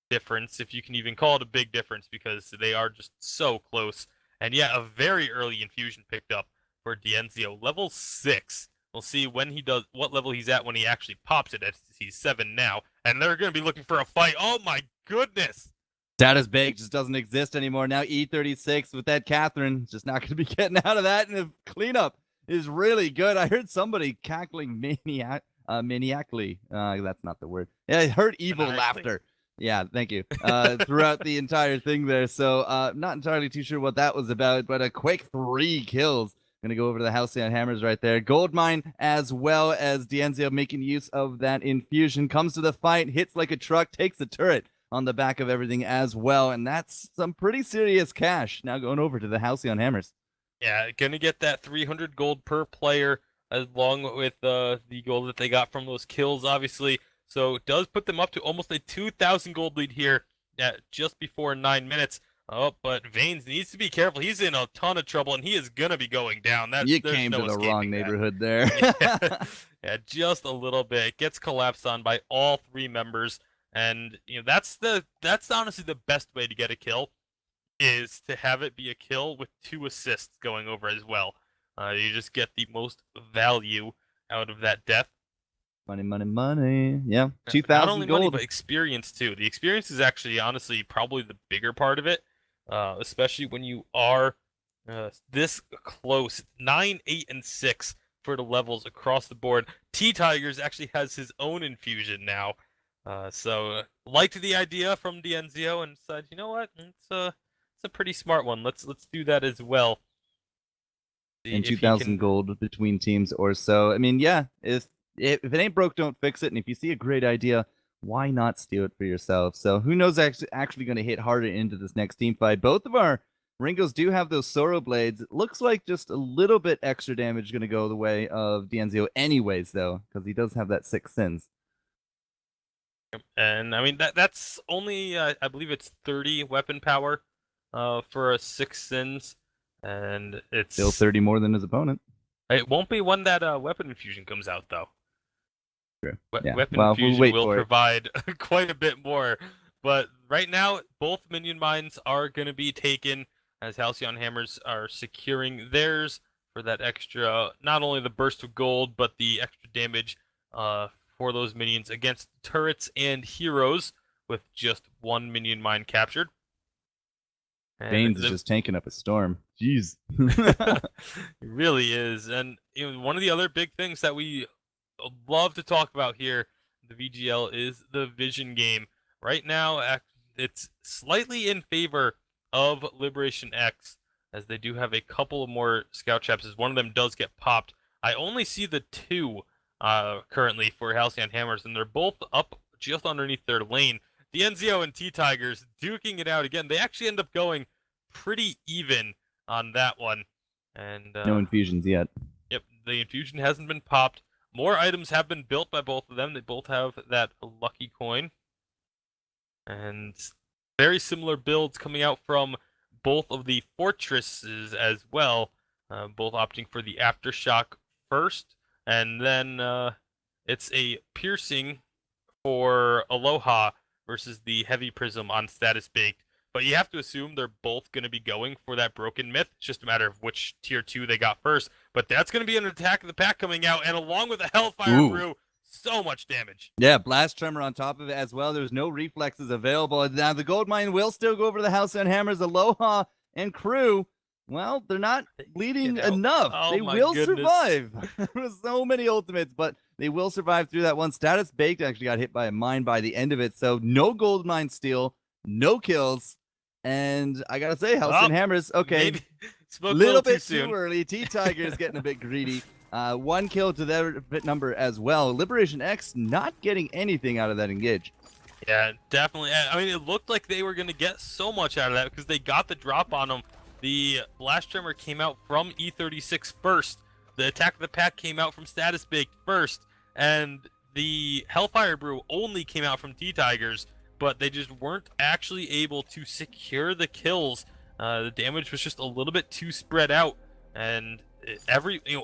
difference, if you can even call it a big difference, because they are just so close. And yeah, a very early infusion picked up for Dienzio, level 6. We'll see when he does, what level he's at when he actually pops it. He's 7 now, and they're going to be looking for a fight. Oh my goodness! Status Bake just doesn't exist anymore. Now E36 with that Catherine, just not going to be getting out of that, and the cleanup is really good. I heard somebody cackling maniacally. That's not the word. Yeah, I heard evil laughter. Yeah, thank you. Throughout the entire thing there. So not entirely too sure what that was about, but a quick 3 kills. Gonna go over to the Halcyon Hammers right there. Goldmine as well as Dienzio making use of that infusion. Comes to the fight, hits like a truck, takes the turret on the back of everything as well. And that's some pretty serious cash. Now going over to the Halcyon Hammers. Yeah, gonna get that 300 gold per player along with the gold that they got from those kills, obviously. So it does put them up to almost a 2,000 gold lead here at just before 9 minutes. Oh, but Vanes needs to be careful. He's in a ton of trouble, and he is going to be going down. You came to the wrong neighborhood there. Yeah, just a little bit. Gets collapsed on by all 3 members. And that's honestly the best way to get a kill, is to have it be a kill with 2 assists going over as well. You just get the most value out of that death. Money, money, money. Yeah, 2,000 Not only gold. money, but experience too. The experience is actually, honestly, probably the bigger part of it, especially when you are this close. 9, 8, and 6 for the levels across the board. T Tigers actually has his own infusion now, so liked the idea from Dienzio and said, you know what, it's a pretty smart one. Let's do that as well. And 2,000 gold between teams or so. I mean, yeah, if it ain't broke, don't fix it. And if you see a great idea, why not steal it for yourself? So who knows actually going to hit harder into this next team fight. Both of our Ringos do have those Sorrow Blades. It looks like just a little bit extra damage going to go the way of Dienzio anyways, though, because he does have that 6 sins. And I mean, that's only, I believe it's 30 weapon power for a 6 sins. And it's still 30 more than his opponent. It won't be when that weapon infusion comes out, though. True. Weapon infusion will provide quite a bit more. But right now, both minion mines are going to be taken, as Halcyon Hammers are securing theirs for that extra, not only the burst of gold, but the extra damage for those minions against turrets and heroes, with just 1 minion mine captured. Baines is just tanking up a storm. Jeez. It really is. And one of the other big things that we love to talk about here, the VGL, is the vision game. Right now, it's slightly in favor of LiberationX. as they do have a couple of more scout traps, as one of them does get popped. I only see the 2 currently for Halcyon Hammers, and they're both up just underneath their lane. The Enzio and T-Tigers duking it out again. They actually end up going pretty even on that one. And No infusions yet. yep, the infusion hasn't been popped. More items have been built by both of them. They both have that lucky coin. And very similar builds coming out from both of the fortresses as well. Both opting for the Aftershock first. And then it's a piercing for Aloha versus the Heavy Prism on Status Baked. But you have to assume they're both going to be going for that Broken Myth. It's just a matter of which tier 2 they got first. But that's going to be an Attack of the Pack coming out. And along with the Hellfire Ooh. Brew, so much damage. Yeah, Blast Tremor on top of it as well. There's no reflexes available. Now, the Gold Mine will still go over to the Halcyon Hammers. Aloha and crew, well, they're not bleeding enough. Oh, they my will goodness. survive. There's so many ultimates, but they will survive through that one. Status Baked actually got hit by a mine by the end of it, so no Gold Mine steal, no kills. And I gotta say, Halcyon Hammers, okay, Maybe spoke a a little bit too soon. too early. T-Tiger's getting a bit greedy. 1 kill to their bit number as well. LiberationX not getting anything out of that engage. Yeah, definitely. I mean, it looked like they were going to get so much out of that because they got the drop on them. The Blast Tremor came out from E36 first. The Attack of the Pack came out from Status Baked first. And the Hellfire Brew only came out from T-Tigers, but they just weren't actually able to secure the kills. The damage was just a little bit too spread out. And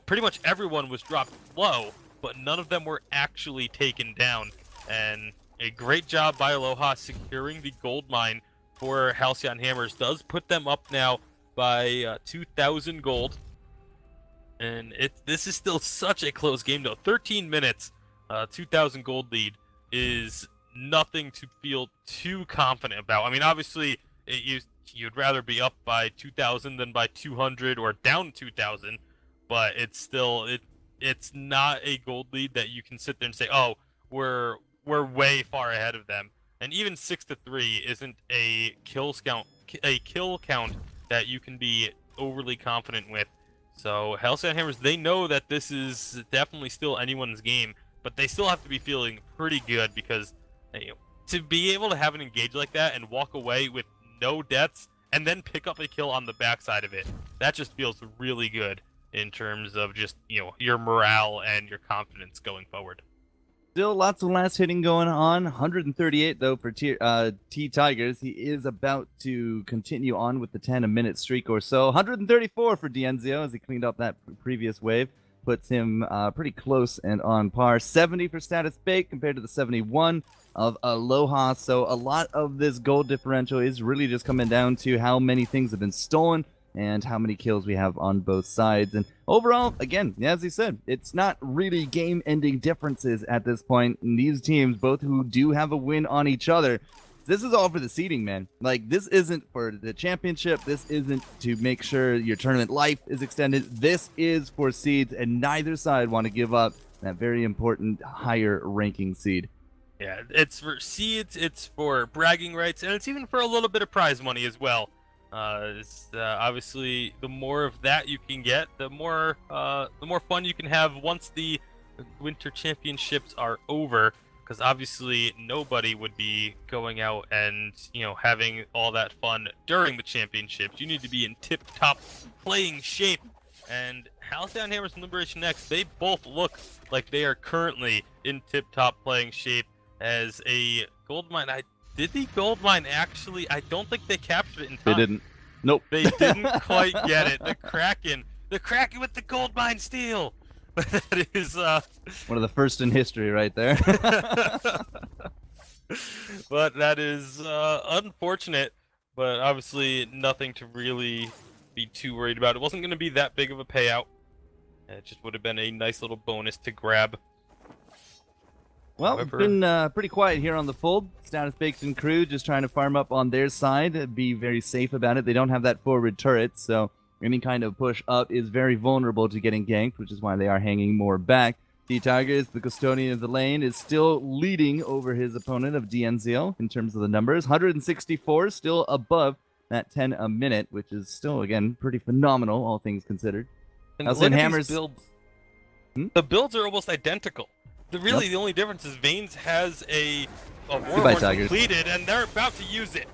pretty much everyone was dropped low, but none of them were actually taken down. And a great job by Aloha securing the gold mine for Halcyon Hammers does put them up now by 2,000 gold. And this is still such a close game though. 13 minutes, 2,000 gold lead is nothing to feel too confident about. I mean, obviously, you'd rather be up by 2,000 than by 200 or down 2,000, but it's still it's not a gold lead that you can sit there and say, oh, we're way far ahead of them. And even 6-3 isn't a kill count that you can be overly confident with. So Halcyon Hammers, they know that this is definitely still anyone's game, but they still have to be feeling pretty good because to be able to have an engage like that and walk away with no deaths and then pick up a kill on the backside of it, that just feels really good in terms of just your morale and your confidence going forward. Still lots of last hitting going on. 138 though for T-Tigers. He is about to continue on with the 10-a-minute streak or so. 134 for D'Enzio as he cleaned up that previous wave. Puts him pretty close and on par. 70 for Status Bake compared to the 71 of Aloha. So a lot of this gold differential is really just coming down to how many things have been stolen and how many kills we have on both sides. And overall, again, as he said, it's not really game-ending differences at this point. And these teams, both who do have a win on each other, this is all for the seeding, man. Like, this isn't for the championship. This isn't to make sure your tournament life is extended. This is for seeds, and neither side want to give up that very important higher ranking seed. Yeah, it's for seeds, it's for bragging rights, and it's even for a little bit of prize money as well. Obviously, the more of that you can get, the more fun you can have once the Winter Championships are over. Because obviously, nobody would be going out and having all that fun during the championships. You need to be in tip-top playing shape. And Halcyon Hammers and LiberationX, they both look like they are currently in tip-top playing shape. As a gold mine, did the gold mine actually? I don't think they captured it in time. They didn't. Nope. They didn't quite get it. The Kraken with the gold mine steal. That is one of the first in history, right there. But that is unfortunate. But obviously, nothing to really be too worried about. It wasn't going to be that big of a payout. It just would have been a nice little bonus to grab. Well, it's been pretty quiet here on the fold. Status Baked and crew just trying to farm up on their side, be very safe about it. They don't have that forward turret, so any kind of push up is very vulnerable to getting ganked, which is why they are hanging more back. T-Tigers, the custodian of the lane, is still leading over his opponent of D'Enzio in terms of the numbers. 164, still above that 10 a minute, which is still, again, pretty phenomenal, all things considered. And House look and at Hammers. these builds. Hmm? The builds are almost identical. Really, Yep. the only difference is Vaynes has a Goodbye, Warhorn Tigers. completed, and they're about to use it.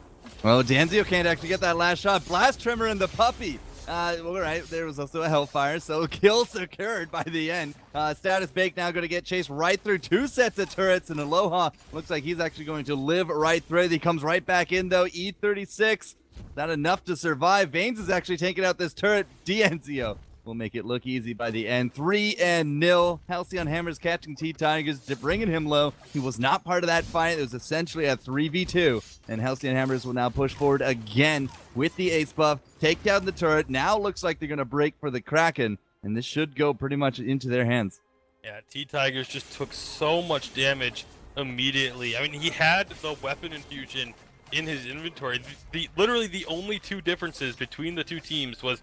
Well, D'Anzio can't actually get that last shot. Blast Tremor and the Puppy. All right, there was also a Hellfire, so kill secured by the end. Status Bake now going to get chased right through 2 sets of turrets, and Aloha looks like he's actually going to live right through it. He comes right back in, though. E36, not enough to survive. Vaynes is actually taking out this turret. D'Anzio will make it look easy by the end. 3-0. Halcyon Hammers catching T-Tigers, bringing him low. He was not part of that fight. It was essentially a 3v2. And Halcyon Hammers will now push forward again with the ace buff. Take down the turret. Now looks like they're going to break for the Kraken. And this should go pretty much into their hands. Yeah, T-Tigers just took so much damage immediately. I mean, he had the weapon infusion in his inventory. Literally the only 2 differences between the 2 teams was,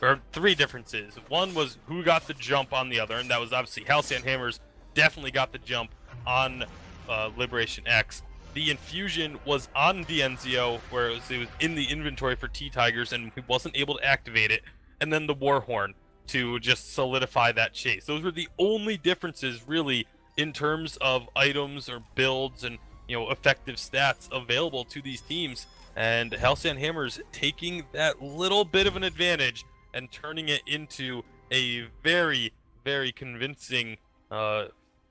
or 3 differences. One was who got the jump on the other, and that was obviously Halcyon Hammers definitely got the jump on LiberationX. The infusion was on D'Anzio, where it was in the inventory for T-Tigers, and he wasn't able to activate it. And then the Warhorn to just solidify that chase. Those were the only differences, really, in terms of items or builds and effective stats available to these teams. And Halcyon Hammers taking that little bit of an advantage and turning it into a very, very convincing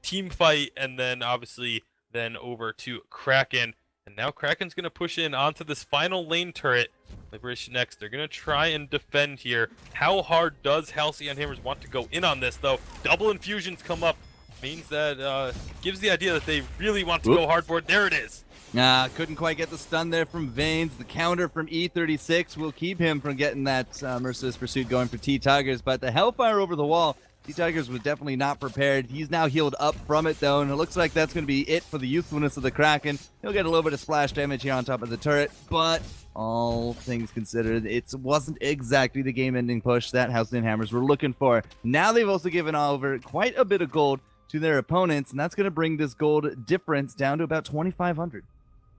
team fight, and then obviously then over to Kraken. And now Kraken's going to push in onto this final lane turret. LiberationX, they're going to try and defend here. How hard does Halcyon Hammers want to go in on this, though? Double infusions come up. Means that gives the idea that they really want to go hard for it. There it is. Couldn't quite get the stun there from Vaynes. The counter from E36 will keep him from getting that merciless pursuit going for T-Tigers, but the Hellfire over the wall, T-Tigers was definitely not prepared. He's now healed up from it, though, and it looks like that's going to be it for the usefulness of the Kraken. He'll get a little bit of splash damage here on top of the turret, but all things considered, it wasn't exactly the game-ending push that Halcyon Hammers were looking for. Now they've also given over quite a bit of gold to their opponents, and that's going to bring this gold difference down to about 2,500.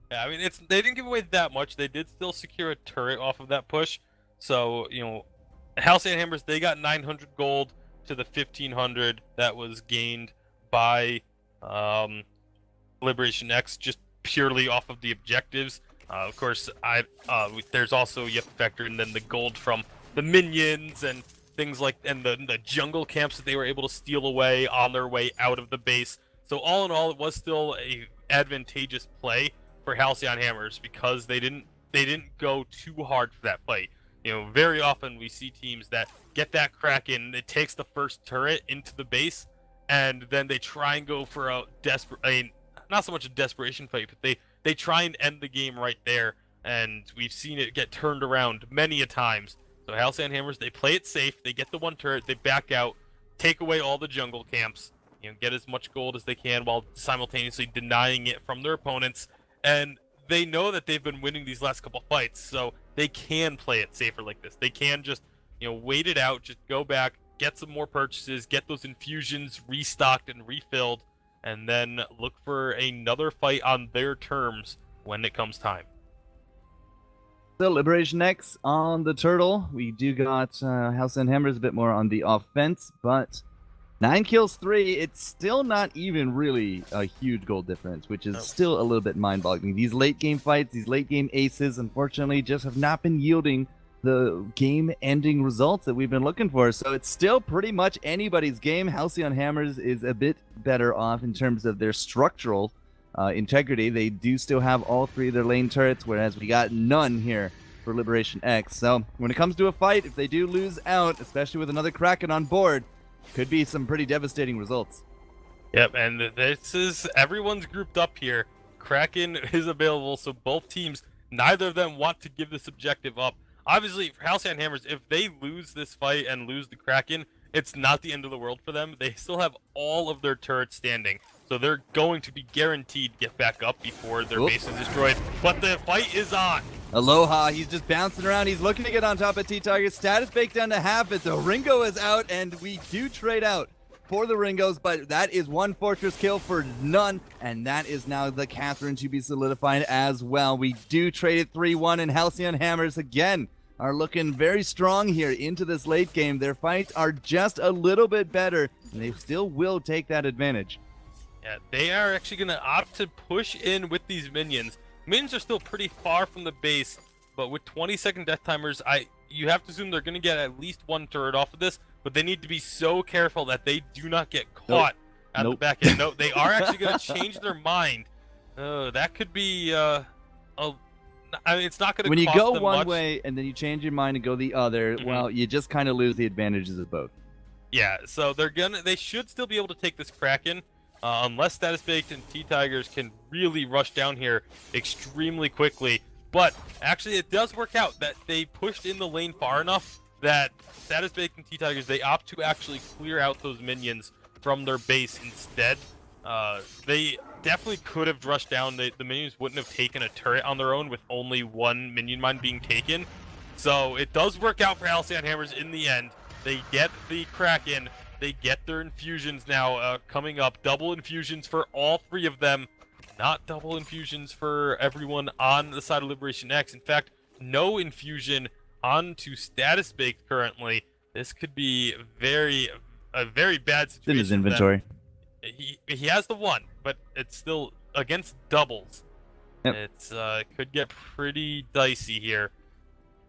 Yeah, I mean, they didn't give away that much. They did still secure a turret off of that push. So, Halcyon Hammers, they got 900 gold to the 1,500 that was gained by LiberationX, just purely off of the objectives. Of course, there's also, you have to factor in then the gold from the minions and things like, and the jungle camps that they were able to steal away on their way out of the base. So all in all, it was still a advantageous play for Halcyon Hammers because they didn't go too hard for that fight. Very often we see teams that get that Kraken, it takes the first turret into the base, and then they try and go for a not so much a desperation fight, but they try and end the game right there, and we've seen it get turned around many a times. So Halcyon Hammers, they play it safe, they get the one turret, they back out, take away all the jungle camps, get as much gold as they can while simultaneously denying it from their opponents. And they know that they've been winning these last couple fights, so they can play it safer like this. They can just, wait it out, just go back, get some more purchases, get those infusions restocked and refilled, and then look for another fight on their terms when it comes time. So LiberationX on the turtle. We do got Halcyon Hammers a bit more on the offense, but 9 kills, 3, it's still not even really a huge gold difference, which is still a little bit mind-boggling. These late-game fights, these late-game aces, unfortunately, just have not been yielding the game-ending results that we've been looking for. So it's still pretty much anybody's game. Halcyon Hammers is a bit better off in terms of their structural integrity. They do still have all 3 of their lane turrets, whereas we got none here for LiberationX. So when it comes to a fight, if they do lose out, especially with another Kraken on board, could be some pretty devastating results. Yep, and this is, everyone's grouped up here. Kraken is available, so both teams, neither of them want to give this objective up. Obviously, for Halcyon Hammers, if they lose this fight and lose the Kraken, it's not the end of the world for them. They still have all of their turrets standing, so they're going to be guaranteed to get back up before their base is destroyed. But the fight is on. Aloha, he's just bouncing around. He's looking to get on top of T-Tigers. Status baked down to half it, though. Ringo is out, and we do trade out for the Ringos, but that is one Fortress kill for none, and that is now the Catherine to be solidified as well. We do trade it 3-1, and Halcyon Hammers again are looking very strong here into this late game. Their fights are just a little bit better, and they still will take that advantage. Yeah, they are actually going to opt to push in with these minions. Minions are still pretty far from the base, but with 20-second death timers, you have to assume they're going to get at least one turret off of this, but they need to be so careful that they do not get caught at the back end. No, they are actually going to change their mind. That could be I mean, it's not going to when you cost go them one much. way and then you change your mind and go the other, well, you just kind of lose the advantages of both. Yeah, so they should still be able to take this Kraken, unless Status Baked and T-Tigers can really rush down here extremely quickly. But actually, it does work out that they pushed in the lane far enough that Status Baked and T-Tigers, they opt to actually clear out those minions from their base instead. They definitely could have rushed down. The minions wouldn't have taken a turret on their own with only one minion mine being taken. So it does work out for Halcyon Hammers in the end. They get the Kraken. They get their infusions now coming up. Double infusions for all three of them. Not double infusions for everyone on the side of LiberationX. In fact, no infusion onto Status Baked currently. This could be a very bad situation. It's in his inventory. He has the one, but it's still against doubles. Yep. It's could get pretty dicey here.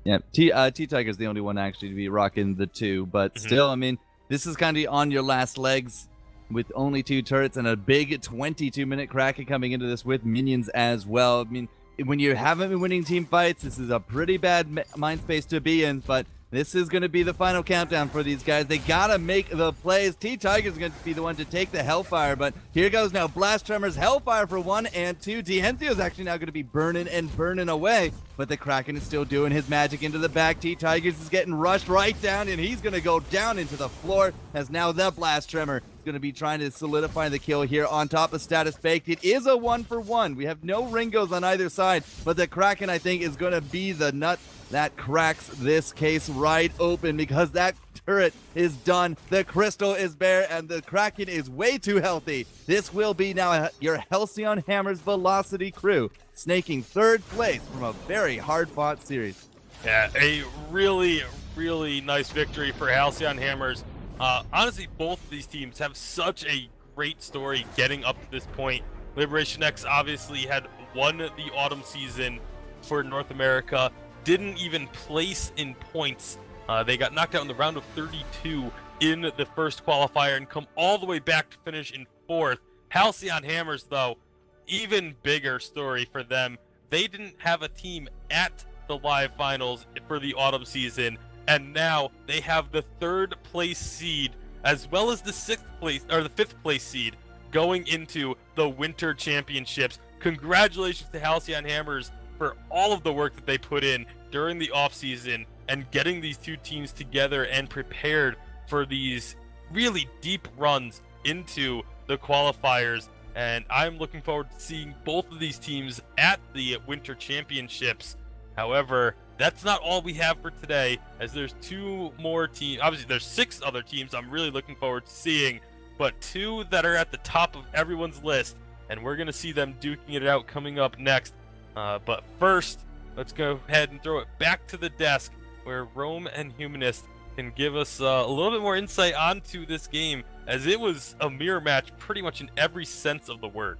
Yeah, T-Tiger's the only one actually to be rocking the two, but still, I mean, this is kind of on your last legs with only 2 turrets and a big 22-minute Kraken coming into this with minions as well. I mean, when you haven't been winning team fights, this is a pretty bad mind space to be in, but this is going to be the final countdown for these guys. They got to make the plays. T-Tiger's going to be the one to take the Hellfire, but here goes now Blast Tremors, Hellfire for 1 and 2. D'Henzio's actually now going to be burning away, but the Kraken is still doing his magic into the back. T-Tigers is getting rushed right down, and he's going to go down into the floor as now the Blast Tremor is going to be trying to solidify the kill here on top of Status Baked. It is a 1-for-1. We have no Ringos on either side, but the Kraken, I think, is going to be the nut that cracks this case right open, because that turret is done, the crystal is bare, and the Kraken is way too healthy. This will be now your Halcyon Hammers Velocity crew, snaking 3rd place from a very hard-fought series. Yeah, a really, really nice victory for Halcyon Hammers. Honestly, both of these teams have such a great story getting up to this point. LiberationX obviously had won the autumn season for North America, didn't even place in points. They got knocked out in the round of 32 in the first qualifier and come all the way back to finish in 4th. Halcyon Hammers, though, even bigger story for them. They didn't have a team at the live finals for the autumn season, and now they have the 3rd place seed as well as the 6th place or the 5th place seed going into the winter championships. Congratulations to Halcyon Hammers for all of the work that they put in during the offseason and getting these two teams together and prepared for these really deep runs into the qualifiers. And I'm looking forward to seeing both of these teams at the Winter Championships. However, that's not all we have for today, as there's 2 more teams. Obviously, there's 6 other teams I'm really looking forward to seeing, but 2 that are at the top of everyone's list, and we're going to see them duking it out coming up next. But first, let's go ahead and throw it back to the desk where Rome and Humanist can give us a little bit more insight onto this game, as it was a mirror match pretty much in every sense of the word.